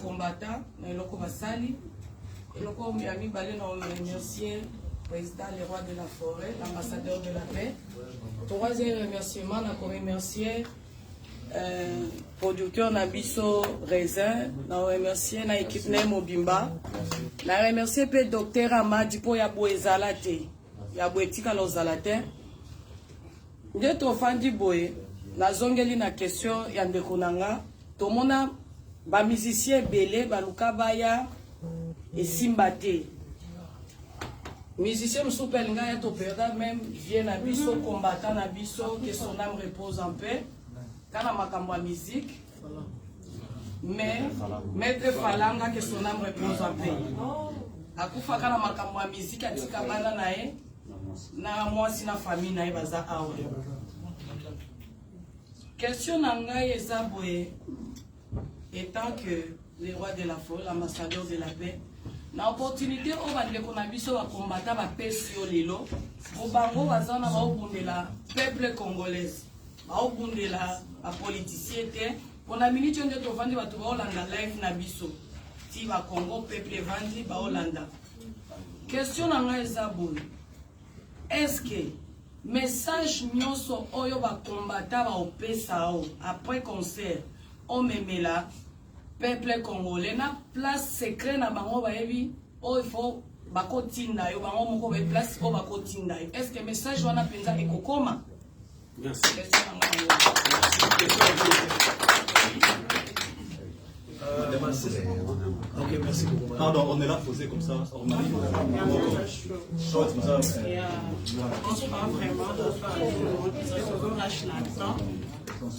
combattants, nos basali. Et le corps Miami Balé a remercié le président, le roi de la forêt, l'ambassadeur de la paix. Troisième remerciement, on a remercié le producteur Nabiso Raisin, on a remercié l'équipe Mobimba. On a remercié le docteur Amadi pour Yabo Ezalate. Yabo Etika Lozalate. Nde tofandi boye nazongeli na question ya ndeko nanga tomona ba musicien belé baluka baya esimba te musicien msupel nga ya to perda même vient na biso combattant na biso que son âme repose en paix kana makambo ya musique mais maître Falanga que son âme repose en paix akufa kana makambo ya musique atika bana na ye na mwasi na famille na baza awa. Question nanga eza boye étant que le roi de la forêt, l'ambassadeur de la paix, na opportunité o bande ko na biso ba combattre ba pesi yo lelo, bo bango bazana ba obundela peuple congolais, ba obundela ba politicien te, pona minute nde to vandi ba to ba olanda live na biso. Ti ba Congo peuple vandi ba olanda. Question nanga eza boye. Est-ce que message nyonso oyo ba combattant ba opesa o après concert o memela peuple congolais na place secret na bango ba yebi o il faut ba kotinda yo bango moko ba place o ba kotinda yo. Est-ce que message wana penza ekokoma? Merci. Ok, merci beaucoup. Pardon, on est là posé comme ça.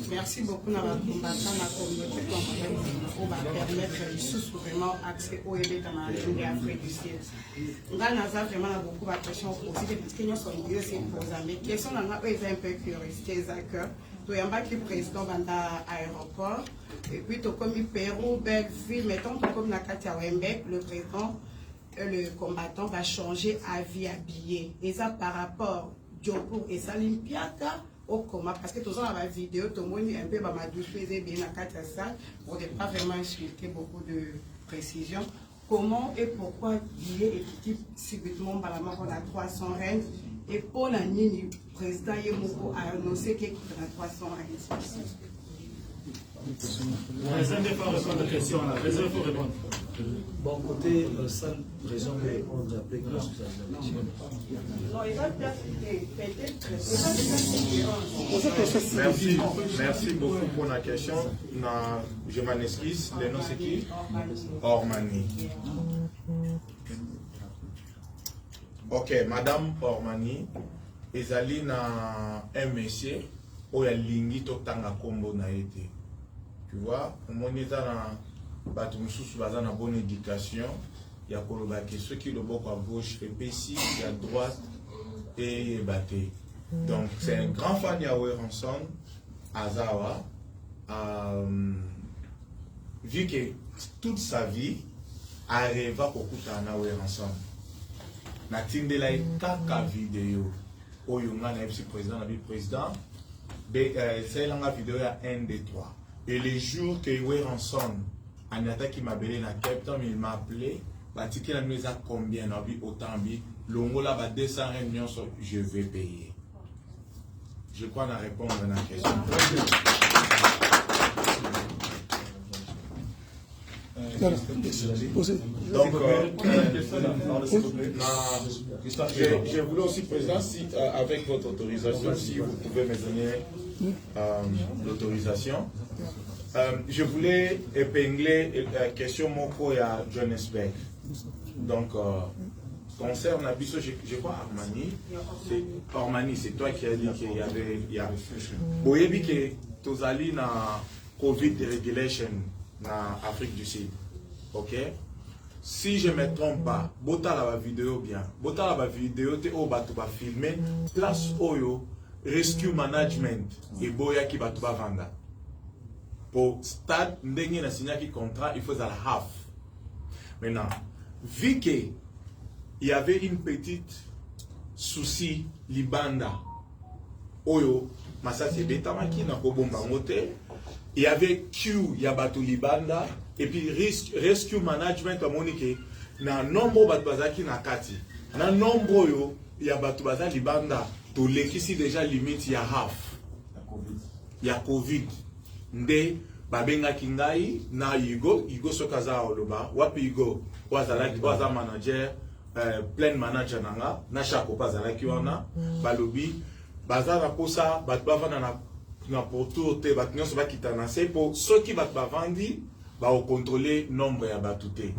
Merci beaucoup à la communauté pour permettre sous vraiment accès au EB dans la région d'Afrique du Sud. On a vraiment beaucoup de questions aussi parce que nous sommes posés mais question on a un peu curiosité Zaka. Tu es qui président de l'aéroport et puis tu comme Pérou, Belleville, mettons comme la Katia Wembec, le président le combattant va changer à vie habillé. Et ça par rapport Diopo et Salimpiaka au coma parce que tous on a la vidéo, tout le monde un peu ma douce faisait bien la Katia ça pour ne pas vraiment expliquer beaucoup de précision. Comment et pourquoi il est équipe subitement par la mort on a 300 reines et pour la ligne président Yemoko a annoncé qu'il y a 300 reines. Réserve pas répondre à la question là. Réserve pour répondre. Bon côté, seule raison de répondre après que Merci beaucoup pour la question. Je m'en excuse. Le nom c'est qui? Ormani. Ok, Madame Ormani, ezali na un monsieur oyo alingi totanga kombo na ete. Tu vois, omoni eza na bato mosusu baza na bonne éducation ya koloba ke soki loboko à gauche epesi ya droite eyeba te. Donc c'est un grand fan ya Werenson Azawa. Vu que toute sa vie arriva kokutana na Werenson. Natindela kaka vidéo oyo nga na président na président c'est la vidéo à 1, 2, 3 et les jours que Werenson Anata qui m'a appelé na Cape Town, il m'a appelé batiki la mise à combien na bi autant bi longola ba 200 réunions je vais payer. Je crois na répondre à la question. Donc, je voulais aussi, Président, si, avec votre autorisation, si vous pouvez me donner l'autorisation, je voulais épingler la question Moko à Johannesburg. Donc, concerne Abisso, je crois Armani, c'est toi qui as dit qu'il y avait. Vous avez dit que Tozali na Covid regulation na Afrique du Sud. Ok? Si je ne me trompe pas, bota la vidéo bien. Bota la vidéo te o batu ba filmer place oyo rescue management et boya ki batu ba vanda. Pour stade ndenge na signé qui contrat, il faut la half. Maintenant, vu que il y avait une petite souci libanda oyo masasi betamaki na ko bomba ngote. Il y avait Q, il y a Batou Libanda, et puis Rescue Management à Monique, na nombre Batbazaki na Kati, na nombre yo, il y a Batou Baza Libanda, tout l'équipe déjà limite, il y a half, il y a Covid, nde Babenga Kingai, na Igo Sokaza Oloba, wapi Igo, Wazalaki, Waza manager, plein manager nanga, na Chako Pazalaki wana, Balobi, Baza na Posa, Batbava na pour tout te batnion se va quitter pour ceux qui va vendre va contrôler nombre à batouté.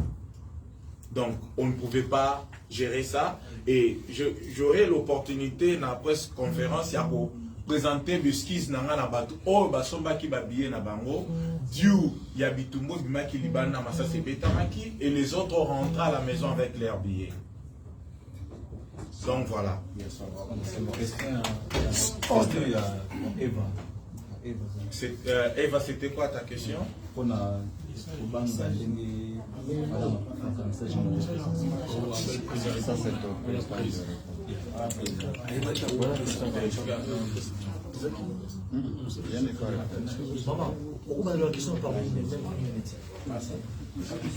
Donc on ne pouvait pas gérer ça et j'aurai l'opportunité dans la presse conférence à pour présenter le skis nanga na batou oh basomba qui va billet na bango diou ya bitumbo bima ki libana masa se betamaki et les autres rentrent à la maison avec leurs billets. Donc voilà. Eva, c'était quoi ta question?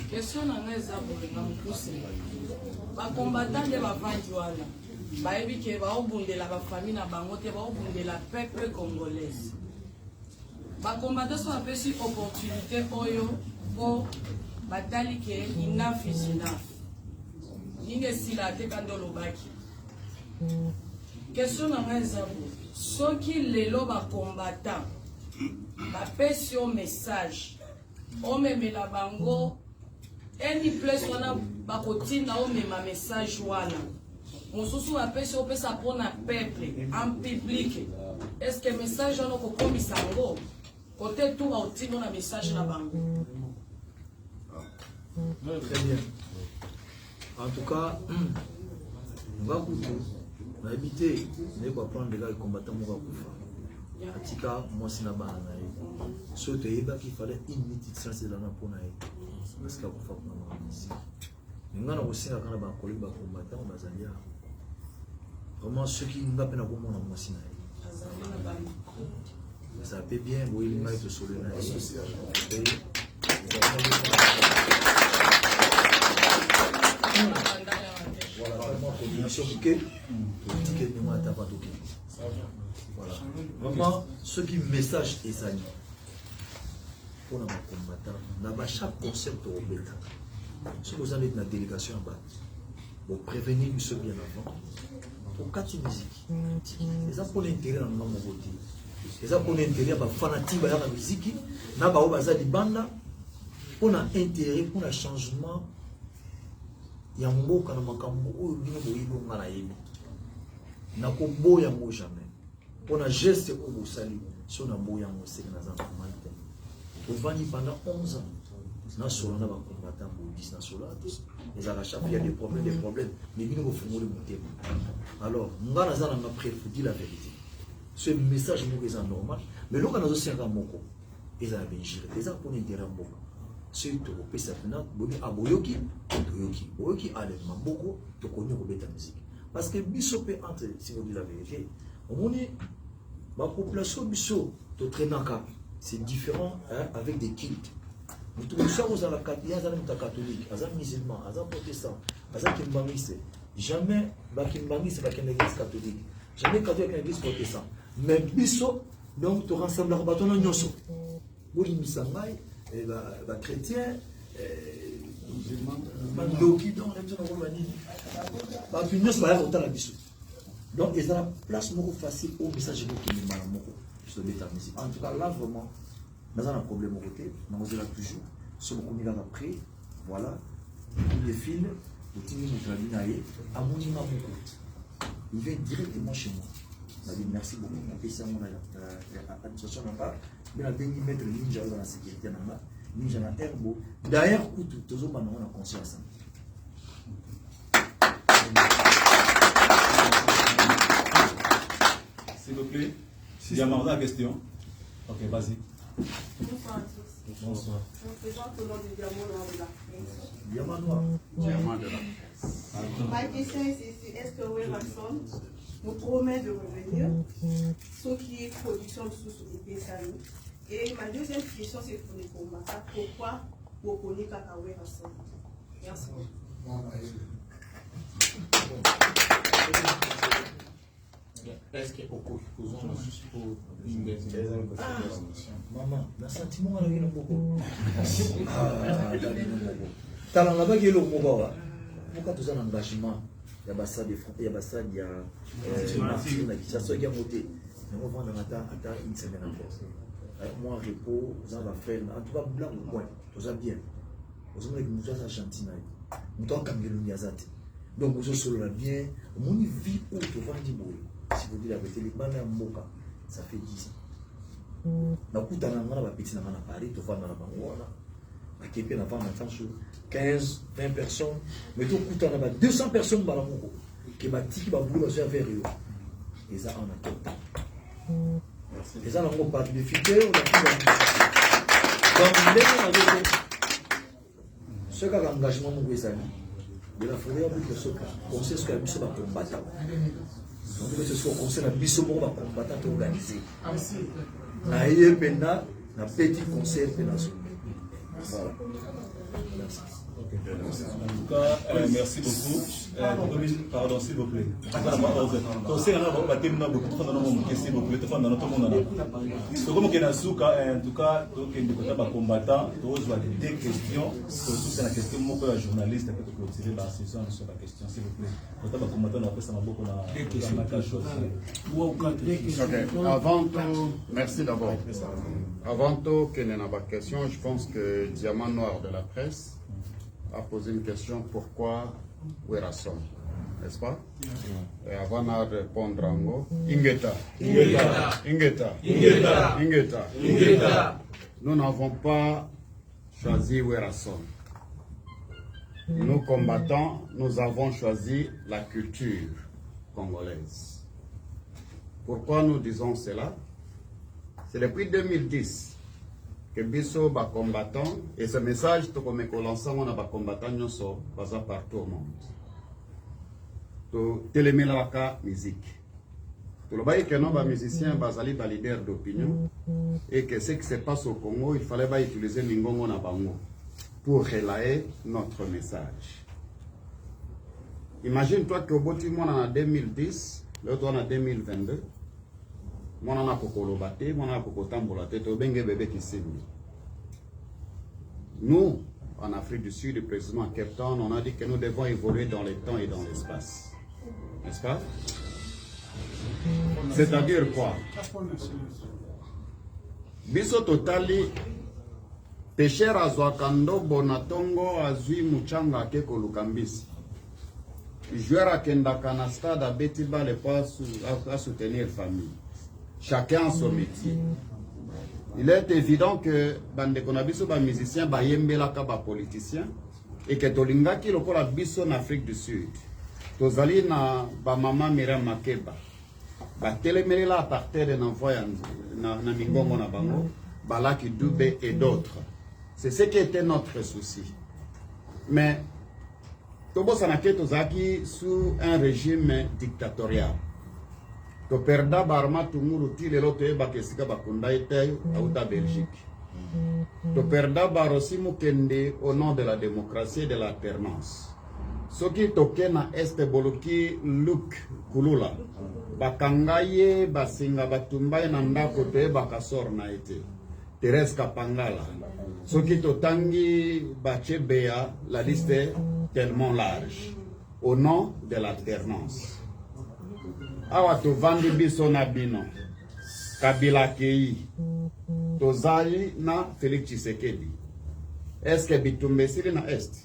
Question nanga eza bolinga mokuse bacombattant nde bavandi wana bayebi ke baobundela bafamille na bango te baobundela peuple congolaise. Bacombattant so bapesi opportunité oyo mpo batali ke enough is enough nini esila te kandi olobaki. Question nanga eza bo soki lelo bacombattant bapesi yo message omemela bango any place wana bakotina omema message wana mosusu bapesi opesa mpona peuple en public, est-ce que message wana okokomisa yango kote tu baotina na message na bango? Très bien. En tout cas, Ngakutu na habité ne pas prendre les gars combattants Mourakufa. Atika moi c'est là-bas na ye. Surtout il fallait une minute de silence dans la pona ye. Parce que Kufa pour ici. Ngana osinga kana ba koli ba combattants bazalia. Vraiment ceux qui n'ont pas peine à comprendre moi c'est na ye. Ça peut bien oui il m'a été sur le na ye. Voilà, vraiment coordination bouquet, ticket de moi pas toqué. Voilà. Vraiment, ceux qui message et ça pour nos combattants, dans chaque concept au bêta. Si vous allez dans la délégation en bas, vous prévenez ceux bien avant. Pour 4 musiques, les gens pour l'intérêt dans le monde côté. Les gens pour l'intérêt, les fanatiques dans la musique, n'a pas au bazar de banda, on a intérêt pour le changement. ya mboka na makambo oyo bino boyibo nga na yebi na koboya mo jamais pona geste o bosali so na boya mo seke na za normal te ovani pendant 11 ans na solo na ba combattant bo 10 na solo te les ala chaque il y a des problèmes mais bino ko fungoli motema alors nga na za na prêt pour dire la vérité ce message mo est normal mais loka na zo senga moko eza benjire eza pour intérêt mboka c'est to pesa na bobi aboyoki boyoki ale maboko to konyo ko beta musique parce que biso pe entre si vous dites la vérité on est ma population biso to traînaka c'est différent hein, avec des cultes nous tous sommes à la catholique à musulman à protestant à kimbangiste jamais ba kimbangiste ba l'église catholique jamais catholique avec l'église protestant mais biso donc to rassembler ba ton nyonso boli misangai et bah chrétien mandoki donc les gens vont venir bah puis ça va autant la biso donc ils ont la place beaucoup facile au message qui est mal moko sur l'état musique en tout cas là vraiment nous avons un problème au côté nous avons toujours ce qu'on a après voilà les fils au tini mutrabinaye à mon imam il vient directement chez moi il m'a dit merci beaucoup on fait ça mon administration n'a pas mais la dernière mettre ninja dans la sécurité ninja na herbo d'ailleurs kutu tozo bana on a conscience s'il vous plaît il y a une question ok vas-y bonsoir je me présente au nom du Diamant Noir de la presse. Diamant Noir Diamant de la presse. Ma question est-ce que Werrason nous promet de revenir ce qui est production de sous les Pessani. Et ma deuxième question, c'est pour les combattants. Pourquoi vous connaissez Kakawe Rasson? Merci beaucoup. Est-ce que juste pour une deuxième maman, le sentiment est beaucoup. Talent là-bas qui est le mot. Pourquoi tout ça un engagement? Il y a Bassa de France, il y a Bassa, il y a Martine, ça soit qui a monté. Mais on va en attendre une semaine encore. Moi, repos, vous avez frère, en tout cas, blanc ou point, tout ça bien. Vous avez nous avons Argentine, nous avons Cameroun, donc vous avez solo bien, mon vie où tu vas dire, si vous dites la vérité, les bannes en moka, ça fait 10 ans. Na kuta na ngana ba petit na ngana Paris, tu vas dans la bangola. Na kepe na vendre attends sur 15, 20 personnes, mais tu kuta na ba 200 personnes ba la moko. Ke ba tiki ba boulot sur vers eux. Et ça on a tout. Et ça, on parle de fidèles, on a tout. Donc, ce qui a engagement, de la forêt, on sait ce que la mission va combattre. Donc, ce soit on sait la mission va combattre organisée. Naïe Pena, na petit conseil Pena. Voilà. Merci. En tout cas, merci beaucoup. Pardon, s'il vous plaît. En tout cas, combattant, des questions. Surtout, c'est la question de la journaliste qui peut clôturer la session sur la question, s'il vous plaît. Avant tout, merci d'abord. Avant tout, qu'il y ait une question, je pense que Diamant Noir de la presse a posé une question, pourquoi Werrason, n'est-ce pas? Et avant de répondre en mot, Ingeta. Nous n'avons pas choisi Werrason. Nous combattants, nous avons choisi la culture congolaise. Pourquoi nous disons cela? C'est depuis 2010 que Bisso va combattant, et ce message, tout comme l'ensemble, on a combattant, nous sommes partout au monde. Tout télémélaraka musique. Tout le monde que nous, musiciens, basali, leader d'opinion, et que ce qui se passe au Congo, il fallait utiliser Mingongo na Bango pour relayer notre message. Imagine-toi que au bout du monde en 2010, l'autre en 2022, moi on a kokolobate, moi on a kokotambolate, to benge bébé qui s'est mis. Nous, en Afrique du Sud, précisément à Cape Town, on a dit que nous devons évoluer dans le temps et dans l'espace. N'est-ce pas? C'est-à-dire quoi? Biso totali pêcheur azwakando bonatongo azui muchanga ke kolukambisi. joueur à Kendakana stade à Betiba les pas à soutenir famille. Chacun son métier. Il est évident que bande konabiso ba musicien ba yembela ka ba politicien et que tolinga ki lokola biso en Afrique du Sud. Tozali na ba mama Miriam Makeba. Ba telemelela à partir de n'envoyer na mingongo na bango, Balaki Dubé et d'autres. C'est ce qui était notre souci. Mais Tobo Sanake Tozaki sous un régime dictatorial. To perda barma tumuru ti lelo te bakesika bakunda ite auta Belgique. To perda barosi mukende au nom de la démocratie et de l'alternance. Soki toke na este boloki Luc Kulula bakangaye basinga batumbaye na ndako te bakasor na ete Thérèse Kapangala. Soki totangi bachebea, la liste est tellement large au nom de l'alternance. Awa to vandi biso na bino Kabila Kei tozali na Félix Tshisekedi. Est-ce que bitumbesili na est?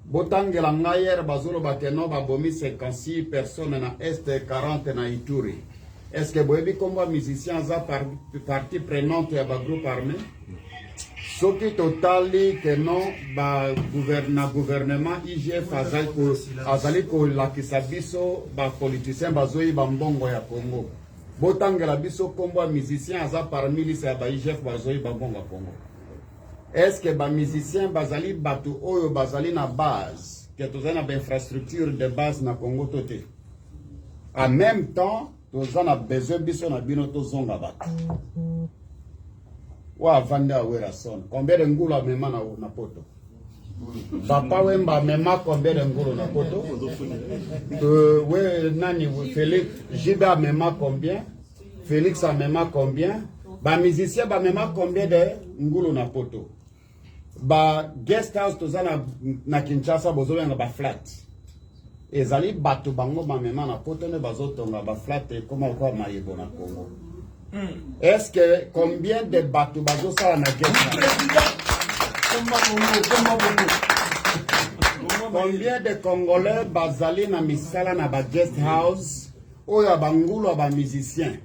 Botangela ngayer bazolo bakeno babomi 56 personnes na est 40 na Ituri. Est-ce que boyebi komba musiciens za partie prenante ya ba groupe armé? Soki totali que non ba gouvernement IGF azali ko lakisa biso ba politicien bazoi ba mbongo ya Congo. Botangela biso komba musiciens za parmi liste ya ba IGF bazoi ba mbongo ya Congo. Est-ce que les musiciens bazali batu oyo bazali na base que tous na infrastructure de base na Congo toté. En même temps, tous na besoin biso na bino to zonga batu. Wa vanda wera son. Combien de ngula mema na poto? Papa wemba mema combien de ngulu na poto? We nani Félix Jiba mema combien? Félix a mema combien? Ba musicien ba mema combien de ngulu na poto? Ba guest house tozana na Kinshasa bozobenga ba flat. Ezali batu bango ba mema na poto ne bazotonga ba flat et comment quoi mayebo na Congo. Est-ce que combien de batu bazosala na guest house? Combien de Congolais bazali na misala na ba guest house oya bangulu ba musiciens?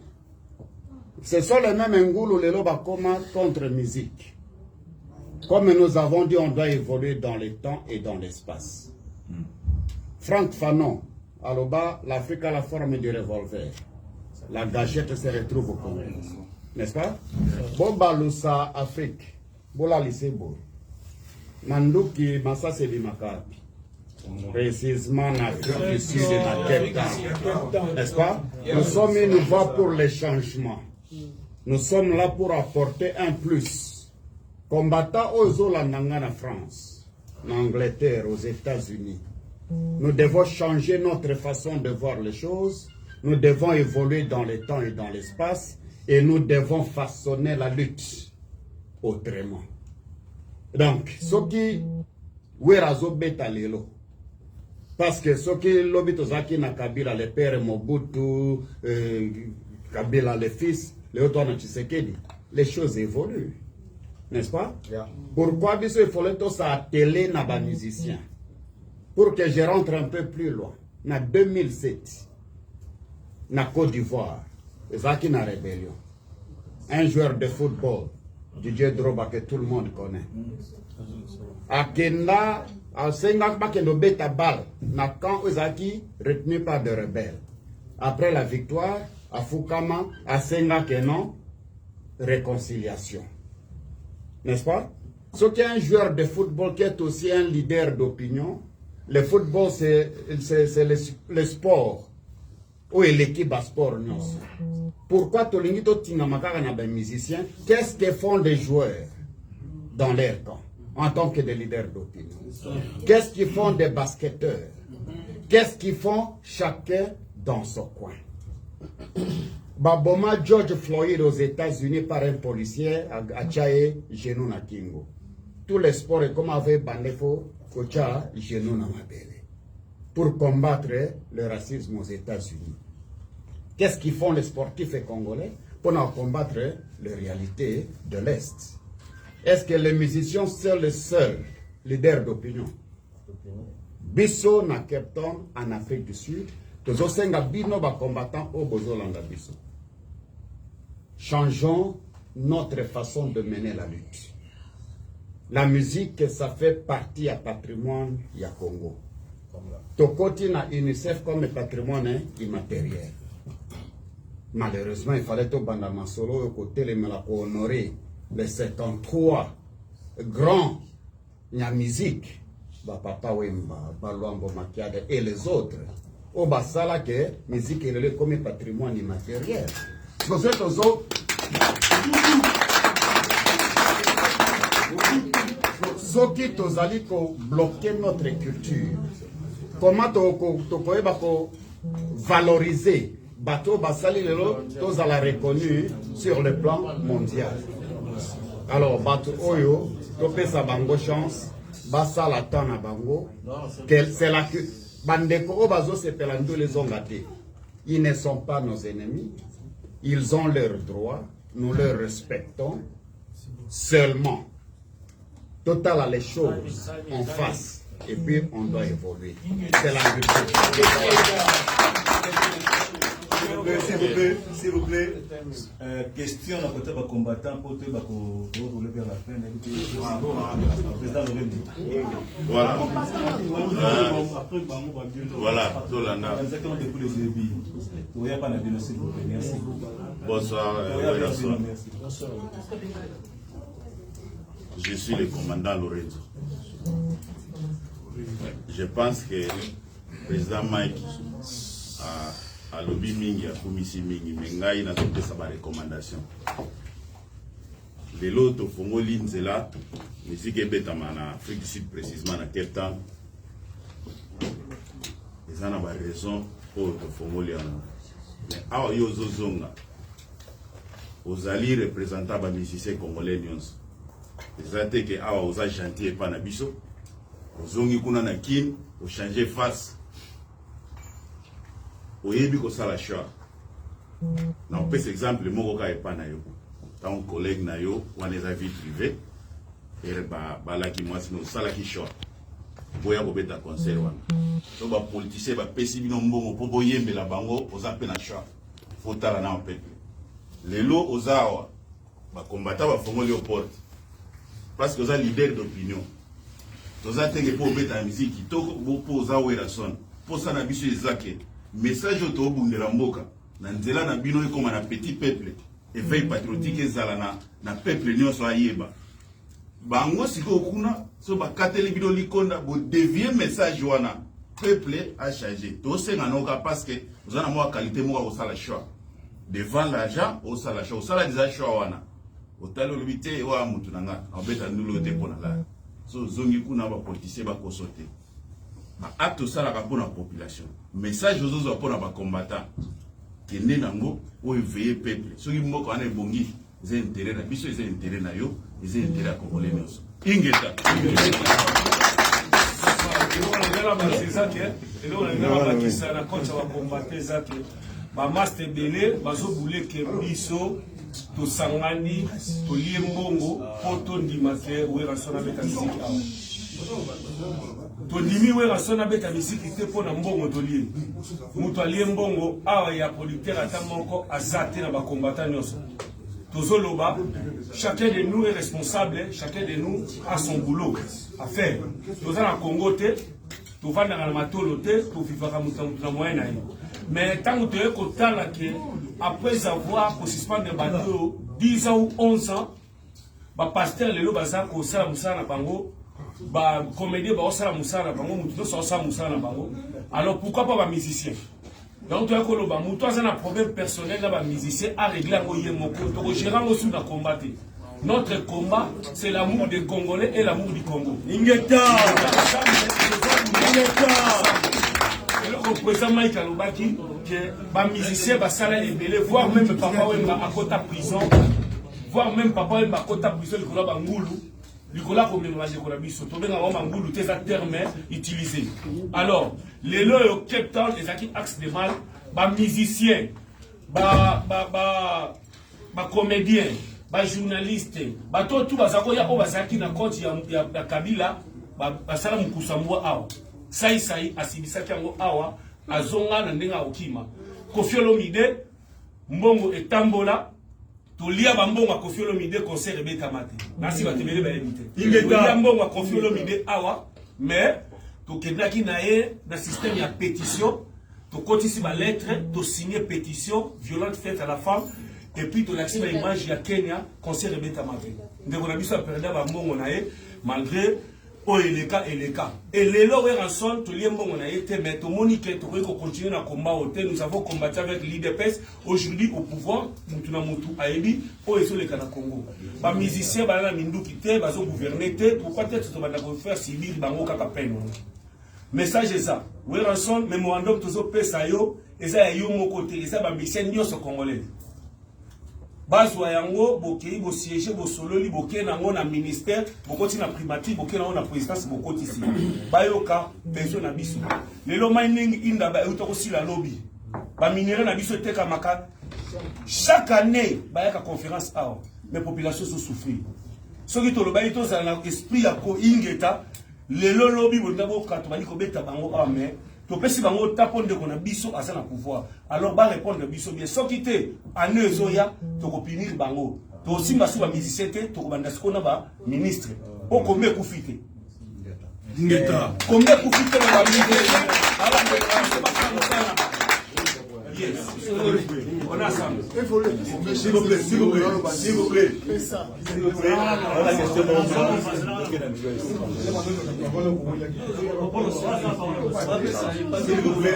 Ce sont les mêmes ngulu lelo ba koma contre musique. Comme nous avons dit, on doit évoluer dans le temps et dans l'espace. Franck Fanon, alors bas, l'Afrique a la forme du revolver. La gâchette se retrouve au Congo. N'est-ce pas? Boba Lusa Afrique. Bola Lisebo. Manduki Masase Makapi. Précisément en Afrique du Sud et dans Cape Town. N'est-ce pas? Nous sommes une voie pour les changements. Nous sommes là pour apporter un plus. Combattant aux Olandanga en France, en Angleterre, aux États-Unis. Nous devons changer notre façon de voir les choses. Nous devons évoluer dans le temps et dans l'espace. Et nous devons façonner la lutte autrement. Donc, ce qui Werazo Betalelo. Parce que ce qui Lobitozaki na Kabila, le père Mobutu, Kabila le fils, le Otoana Tshisekedi, les choses évoluent. N'est-ce pas? Yeah. Pourquoi il faut tout ça télé na ba musicien? Pour que je rentre un peu plus loin. En 2007, na Côte d'Ivoire, Zaki na rébellion. Un joueur de football, Didier Drogba, que tout le monde connaît. Akenda, a Senga Bakendo Beta Bal, na camp Zaki retenu par des rebelles. Après la victoire, à Fukama, à Senga Kenon, réconciliation. N'est-ce pas? Ce qui est un joueur de football qui est aussi un leader d'opinion, le football c'est le sport. Où est l'équipe à sport? Pourquoi Tolingito Tingamakara n'a pas musicien? Qu'est-ce que font les joueurs dans leur camp en tant que des leaders d'opinion? Qu'est-ce qu'ils font des basketteurs? Qu'est-ce qu'ils font chacun dans son coin? Baboma George Floyd aux États-Unis par un policier à Tchae, genou na Kingo. Tous les sports et comme avait Bandefo, Kocha, genou na Mabele. Pour combattre le racisme aux États-Unis. Qu'est-ce qu'ils font les sportifs congolais pour combattre les réalités de l'Est? Est-ce que les musiciens sont les seuls leaders d'opinion? Biso na Cape Town en Afrique du Sud, tozosenga bino ba combattants au bozolanda biso. Changeons notre façon de mener la lutte. La musique, ça fait partie du patrimoine du Congo. Tokoti na UNICEF comme patrimoine immatériel. Malheureusement, il fallait tout bandama solo côté les pour honorer les 73 grands la musique. Ba papa Wemba, Baluambo Makiade et les autres. Au basala que musique est comme patrimoine immatériel. Vous êtes aux autres. Ce qui tozali ko bloquer notre culture. Comment to valoriser bateau basali lelo tozala reconnu sur le plan mondial. Alors bateau oyo to pesa bango chance basala tana bango c'est la que bandeko obazo se pelando les ongate. Ils ne sont pas nos ennemis. Ils ont leurs droits, nous les respectons. Seulement total les choses en face et puis on doit évoluer. C'est la S'il vous plaît, question à côté des combattants pour te rouler vers la fin. Voilà. Voilà. Bonsoir. Je suis le commandant Lorenzo. Je pense que le président Mike a lobby mingi, a commis mingi, mais il a donné sa recommandation. Les lots fongo linzela, mais si que bête en Afrique du Sud précisément à Cape Town, ils en ont raison pour fongo liana. Mais à yozo zonga, aux alliés représentants des musiciens congolais nyons. Les athées que awa aux gentil et pas nabiso, aux ongi kuna na kin, aux changer face. Oyebi ko sala choix. Na on peut exemple moko ka epa na yo. Tant collègue na yo wana za vie privée et ba la ki moi sino sala ki choix. Boya ko beta concert wana. So ba politicien ba pesi bino mbongo po boyembe la bango oza pe na choix. Faut tala na peuple. Lelo ozawa ba combattant ba fongoli au porte. Parce que oza leader d'opinion. Oza tenge po beta musique to po oza wera son. Po ça na biso ezake. Message au bundela mboka na nzela na bino comme na petit peuple éveil patriotique ezala na peuple nyonso ayeba bango siko kuna so ba kateli bino likonda bo devier message wana peuple a changé to senga noka parce que vous en moi qualité moi au sala choix devant l'argent au sala choix au sala des choix wana au talo limité wa mutu nanga obeta ndulo te pona la so zongi kuna ba politicien ba kosote ba acte sala ka pona population message aux autres pour les combattants qui n'est nango ou éveiller peuple ceux qui m'ont connu bongi ils ont intérêt na biso ils ont intérêt na yo ils ont intérêt à congolais nyonso ingeta ba master belé bazo boule ke biso to sangani to liembongo poto ndimake wera sona beta musique awa to ndimi wera sona beta musique te pona mbongo to lie muto alie mbongo awa ya producteur ata moko azate na ba combattant nyonso tozoloba chacun de nous est responsable chacun de nous a son boulot à faire toza na Congo te to vanda na matolo te to vivaka mutambu na moyen na yo mais tant que tu es que après avoir suspendre le bateau 10 ans ou 11 ans, le pasteur le bazar ko sala musala na bango, ba comédien ba sala musala na bango, mutu so sala musala na bango. Alors pourquoi pas ba musicien? Donc tu as ko lo ba mutu azana problème personnel na ba musicien a régler ngo yemoko to gérant aussi na combattre. Notre combat c'est l'amour des Congolais et l'amour du Congo. Ingeta. Le président Mike Alobaki, que les musiciens basala libellé, voire même papa Wemba à côté prison, voire même papa Wemba à côté prison, le collab Angoulou, le collab comme le manger collab biso, tombé dans Angoulou, tes termes utilisés. Alors, les lois au Cape Town, les acquis axe de mal, les musiciens, les comédiens, les journalistes, tout bazako ya o bazaki na compte ya Kabila, basala mukusamwa awa. sai asibisaki yango awa azonga na ndenga okima Koffi Olomide mbongo etambola tolia bambongo Koffi Olomide concert ebeta mate nasi batebele ba invité tolia mbongo Koffi Olomide awa mais tokendaki na ye na système ya pétition tokotisi ba lettre to signer pétition violente faite à la femme et puis tolakisi ba image ya Kenya concert ebeta mate ndeko na biso aperda bambongo na ye malgré oh eleka et lelo we ranson to liembongo na yete mais to monique to ko continuer na combat hôtel nous avons combattu avec l'IDPS aujourd'hui au pouvoir mutu na mutu ayebi o eso le kana Congo ba musicien ba na minduki te ba zo gouverner te pourquoi peut-être to banda ko faire civil bango kaka peine message ça we ranson memorandum to zo pesa yo eza yo moko te eza ba musicien nyoso congolais bazwa yango bokei bo siège bo sololi boke nango na ministère bokoti na primature boke nango na présidence bokoti si bayoka besoin na biso lelo mining inda ba euto ko sila lobby ba minéraux na biso teka maka chaque année bayaka conférence awa mais population so souffrir soki to loba ito za na esprit ya ko ingeta lelo lobby bonda boka to bali ko beta bango awa mais to pesi bango taponde ko na biso asa na pouvoir alors ba répondre biso bien soki te année ezoya to ko punir bango to simba su ba musicien te to ko banda sikona ba ministre o kombe kufite ngeta kombe kufite na ba ministre ala ko yes on a ça s'il vous plaît s'il vous plaît s'il vous plaît s'il vous plaît on a question s'il vous plaît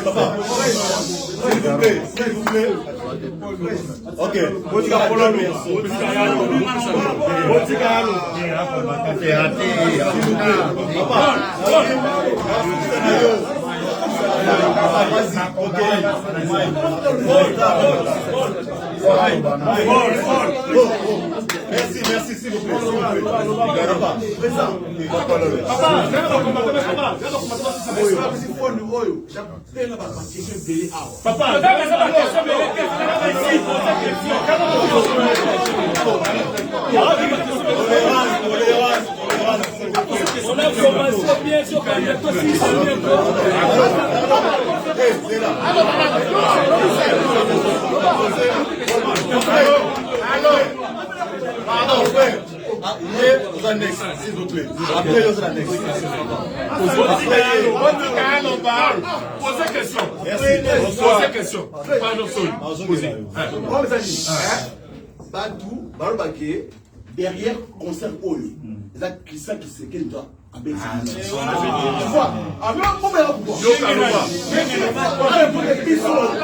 papa s'il vous plaît ok Merci, s'il vous plaît. On a commencé bien sûr quand il y a tout pardon, frère. Aux annexes, s'il vous plaît. Après, aux annexes. Posez question. Merci. Posez question. Pardon, posez. Badou, Barobake, derrière concert Oyo. C'est ça qui se qu'elle doit. Tu vois, alors comment elle va pouvoir? La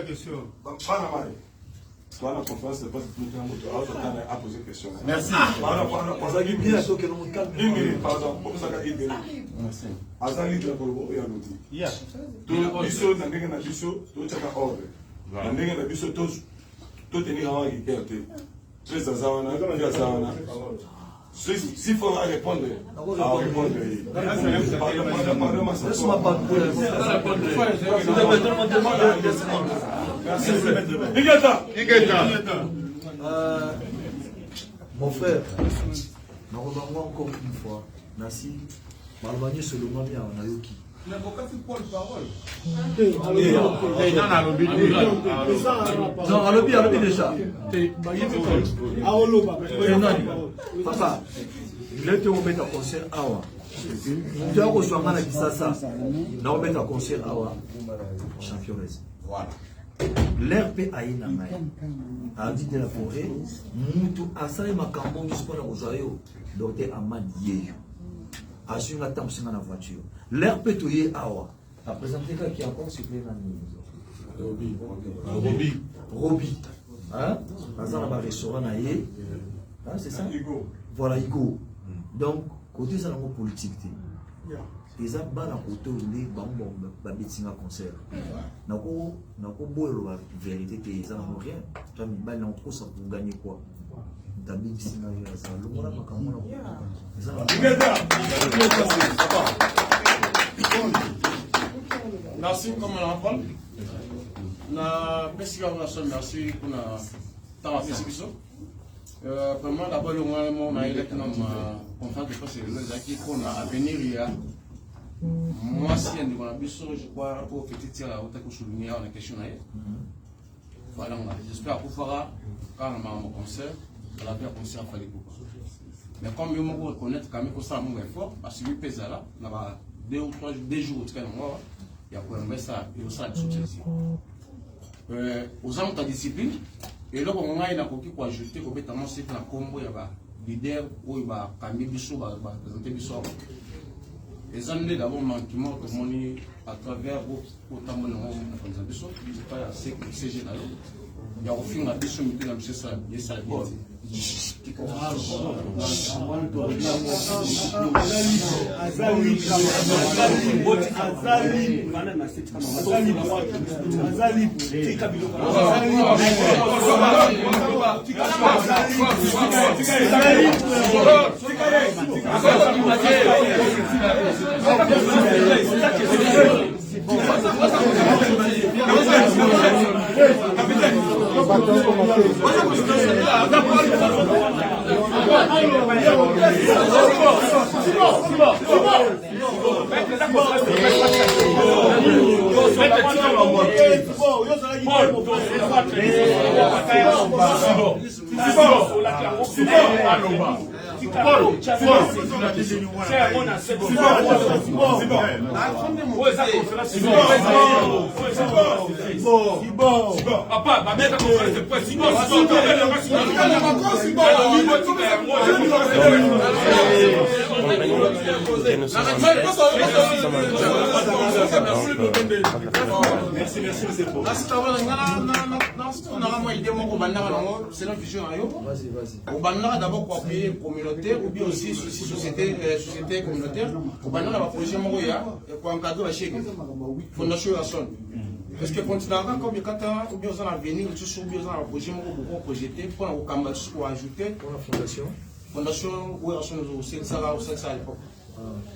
question Voilà, conférence de presse, à poser question. Merci. S'il faut répondre, à répondre. Mon frère, nous revenons encore une fois. Nassi, Malvani seulement bien en Ayoki. Non, à l'objet déjà. Papa, il était au mettre concert Awa. Tu as reçu un man qui ça. Nous on met un concert Awa. Championnaise. Voilà. L'RP Aïna a dit de la forêt, Moutou Asale Makambo, Mispona Rosario, docteur Amad Yeyo. A su la table sur la voiture. L'RP Toye Awa a présenté quelqu'un qui a encore suppléé dans le Roby. Hein? Dans un restaurant, c'est ça? Voilà, Igo. Donc, côté ça, c'est politique. Les abats na côté les bambons babitinga concert nako boyo la vérité que ils en ont rien toi mi bal na ko ça pour gagner quoi Tabib Sina Yaza. Le monde a pas comment Merci, comme on en parle. Merci pour la temps à vraiment, d'abord, on a été content de passer le Zaki qu'on a à venir. Il y a moi, si on a je crois, pour petit tir à haute souligner la question. Voilà, j'espère qu'on fera quand on a un concert, on a bien concert à Falibou. Mais comme je me reconnaître quand même que ça a un effort, parce que je pèse là, on a 2 ou 3 jours, il y a pour un ça, il y a ça de succès. Aux hommes de discipline, et là, on a une coquille pour ajouter complètement c'est la combo, il y a leader où il va calmer Bissot, va présenter Bissot. Les années d'abord manquement que mon à travers autant de gens qui ont Bissot, c'est pas assez que c'est général. Il y a au fond la Bissot, mais il y a ça, il y a ça. C'est la vision. Vas-y. D'abord pour appuyer communautaire ou bien aussi société communautaire. Au banana la projet Moria pour encadrer la chèque. Fondation Rasson. Parce que continuera comme il y a ou bien dans l'avenir, tout sur bien dans le projet Moria projeté pour la combattre pour ajouter pour la fondation où Rasson aussi ça là aussi ça à l'époque.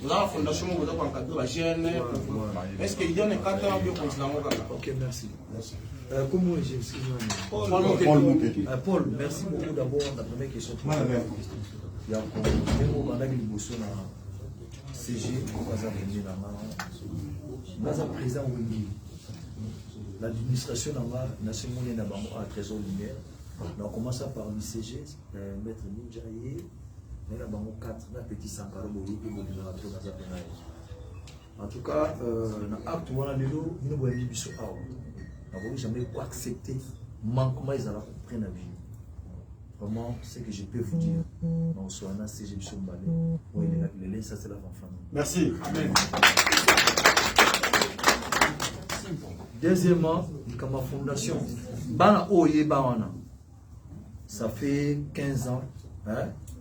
La fondation Moria pour encadrer la jeune. Est-ce qu'il y a un cadre bien continuera? OK, merci. Comment excuse-moi. Paul, merci beaucoup d'abord. La première question. Il y a un CG, président l'administration nationale à Trésor Lumière. On commence par le CG, Maître Ninjaye, mais là, 4, petit Sankaro, en tout cas, dans l'acte où on a nous n'avons jamais accepté manquement ils allaient prendre la vie. Vraiment, ce que je peux vous dire, on soit un CG Bissombale, ça c'est la famille. Merci. Amen. Deuxièmement, comme ma fondation, Bana Oye Bawana, ça fait 15 ans,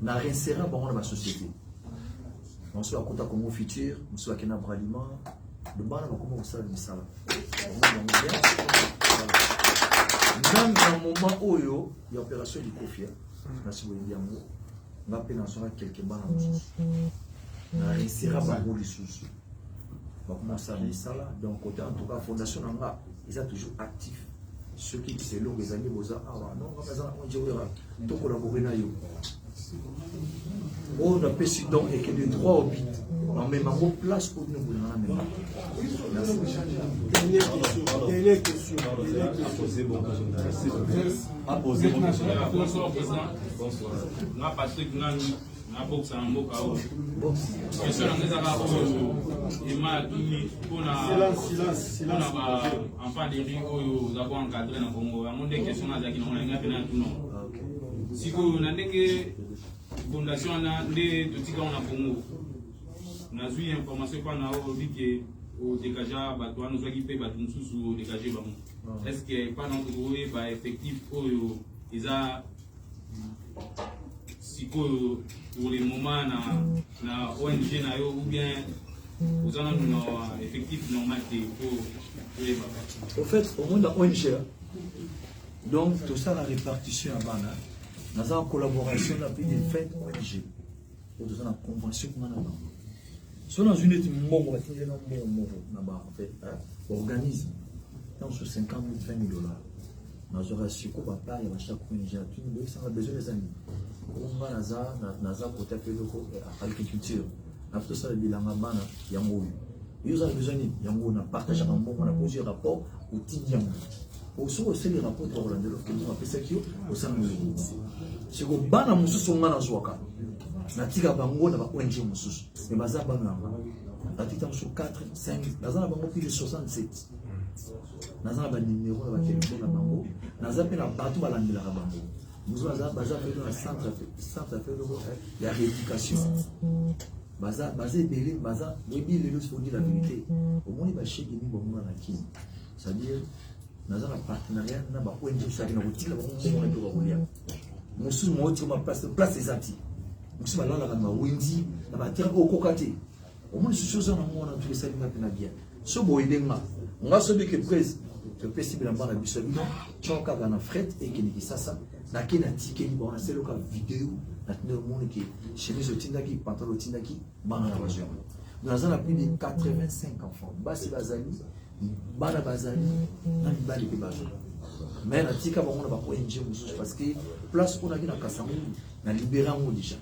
n'a rien serré dans la société. On soit à Kota Congo Futur, on soit à Kena Bralima, le Bana va comment ça le sala. Même dans le moment où il y a opération du Kofia, merci beaucoup. On va appeler quelques Bana. On a réussi à avoir des sous. On va commencer à faire ça là. Donc, côté en tout cas, Fondation Nanga, ils sont toujours actifs. Ceux qui disent que les amis, ils ont collaboré avec eux. On a pu se donner que de 3 au 8. On met ma place pour nous. Merci. Fondation na nde totika na Congo nazui information pa na obike au dégager bato wana zwaki pe bato mususu dégager bango est-ce que pas non trouver ba effectif oyo eza siko pour le moment na ONG na yo ou bien vous en avez un effectif normal pour les au fait au monde ONG donc tout ça la répartition à Bana Nous avons en collaboration avec des fêtes ONG. Nous avons une convention. Si dans une étude, on organise dans ce 50 000, 20 000 $. Nous avons reçu papa et chaque ONG a besoin des amis. On va dans côté agriculture. Nous avons ça le bilan à Bana, Yango. Nous avons besoin de Yango, on a partagé un moment, on a posé un rapport au Tidian. Aussi, les rapports de Orlando, nous avons fait ça au sein de nous. C'est que Bana Moussou sont mal en Zouaka. Natika Bango n'a pas ONG Moussou. Mais Baza Bana, Natika Moussou 4, 5, Naza Bango plus de 67. Naza Bango numéro de téléphone à Bango. Naza Pena Batou à l'Andela Bango. Nous avons Baza fait dans le centre de la rééducation. Baza Belé, Baza, Bébi, les autres faut dire la vérité. Au moins, il va chez Guinée, bon, on a qui. C'est-à-dire, nous avons un partenariat, nous avons un ONG, ça vient de la nous sommes en place des actifs. Nous sommes là, nous avons Wendy, nous avons tiré au cocaté. Au moins, ce chose, on a tous les salles bien. Ce beau élément, on a celui qui est presse, le possible d'en parler à Bissabino, tu as un fret et qui est ça, n'a qu'un ticket, on a celle qui a vidéo, n'a le monde qui est chemise au Tindaki, pantalon au Tindaki, ban à la voiture. Nous avons plus de 85 enfants. Bassi Bazali, Bana Bazali, Nabibali Bazali. Mais na tika bango na ba ONG mususu parce que place on a vu na Kasamou na libéré ngo déjà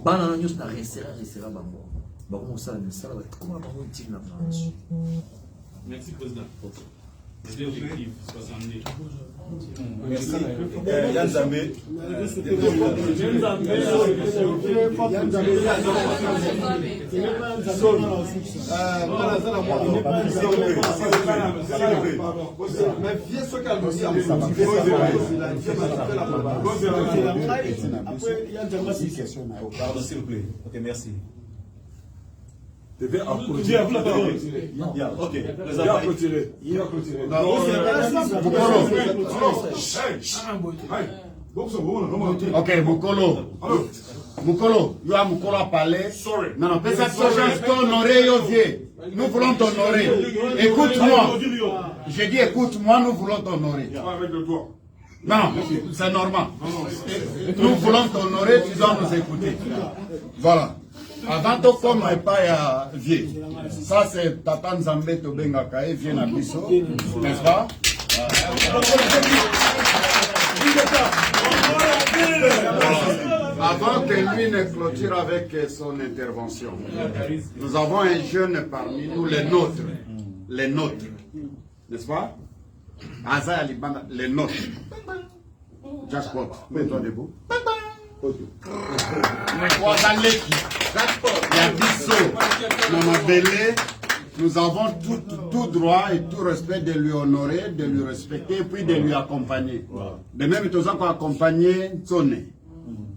bana na nyos na resera bango bango ça na sala ba comment bango tika na France. Merci président. C'est objectif 70. Merci. Yann Zambé. Pardon, s'il vous plaît. Ok, merci. Devez applaudir. Vous la parole. Ok. Il a clôturé. Il a clôturé. Ok, Mukolo, you as Mukolo à parler. Non, non, mais cette chose, t'honorer, nous voulons t'honorer. Écoute-moi. J'ai dit, écoute-moi, nous voulons t'honorer. Non, c'est normal. Nous voulons t'honorer, tu dois nous écouter. Voilà. Avant tout, comme on n'est pas à vieux. Ça, c'est Tata Nzambe Tobenga Kae, vieux Nabiso. N'est-ce pas? Avant que lui ne clôture avec son intervention, nous avons un jeune parmi nous, les nôtres, n'est-ce pas? Aza Alibanda, les nôtres. Jackpot, mets-toi debout. Nous avons tout droit et tout respect de lui honorer, de lui respecter et puis de lui accompagner. De même, nous avons accompagné Tsone.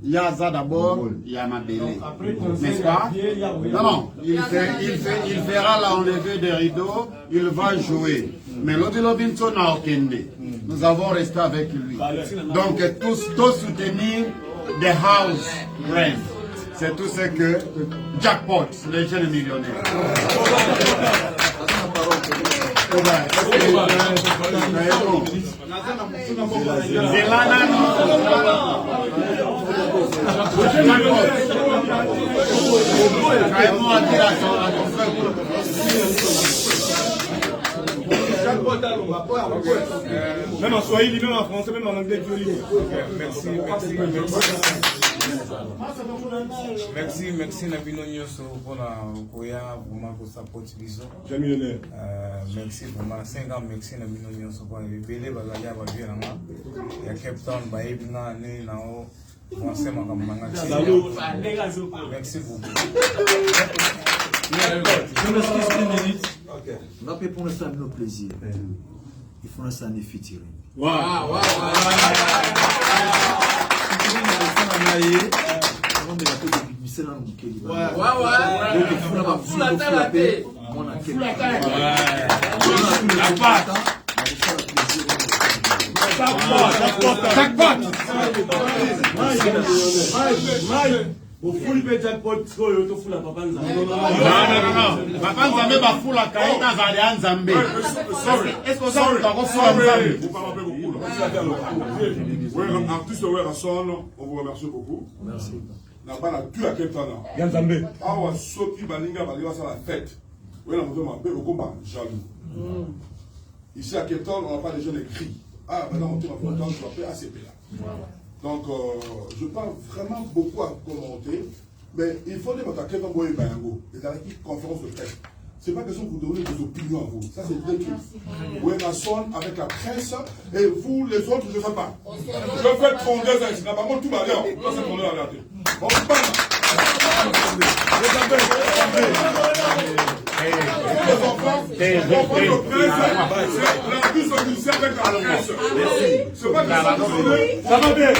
Il y a ça d'abord, il y a Mabélé. N'est-ce pas? Non, il fera l'enlevé des rideaux, il va jouer. Mais l'autre Tsone a aucun. Nous avons resté avec lui. Donc, tous soutenir the house rent. C'est tout ce que Jackpot, les jeunes millionnaires. Même en swahili, même en français, même en anglais, merci. Merci Nabino Nyoso pour la Koya, vraiment pour sa potibiso. Merci vraiment 5 ans, merci Nabino Nyoso pour les bébés, Bagalia, Babiana, et à Cape Town, Baébina, Né, Nao, Français, Makamanga. Merci beaucoup. Je m'excuse 1 minute. On va pour l'instant nos plaisirs. Il faut l'instant des featuring. Waouh. Au full de jackpot, tu fous la papa Nzambe. Non. Papa Nzambe va fou la caille dans Zarian Nzambe. Est-ce que ça vous a reçu Nzambe? Oui, artiste Werasson, on vous remercie beaucoup. Merci. N'a pas la tue à quel temps là. Yanzambe. Ah ouais, Soki Balinga Balinga ça la fête. Oui, on m'a appelé au combat, jaloux. Ici à quel temps on n'a pas les jeunes écrits. Ah, maintenant on tire un peu de temps, je m'appelle ACP là. Donc, je parle vraiment beaucoup à commenter, mais il faut dire que quel temps Boye Bayango, et dans la conférence de presse. C'est pas question de vous donner des opinions à vous. Ça, c'est très clair. Werasson avec la presse, et vous, les autres, je ne sais pas. Je fais 32 ans, c'est pas tout va bien. Là, c'est qu'on est à la tête. Bon, c'est pas les enfants, c'est pas que ça va bien.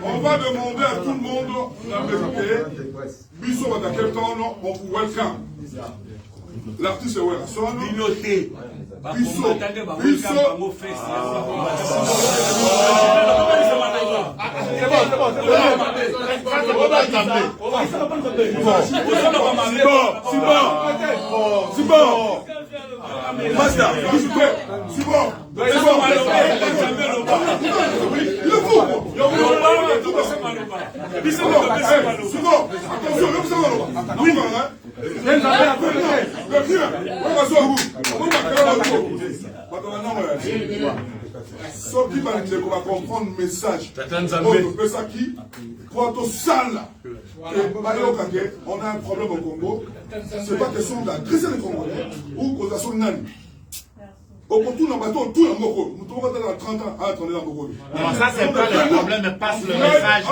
On va demander à tout le monde la vérité. Bissot va dans quel temps on vous welcome. L'artiste est Werasson. Bissot. C'est bon. Master, c'est bon. Soki va comprendre le message. On a un problème au Congo. C'est pas question d'adresser les Congolais ou qu'on a son âne. Au tout le bateau, tout le monde. Nous sommes dans 30 ans à attendre dans le Congo. Ça, c'est pas le problème, mais passe le message.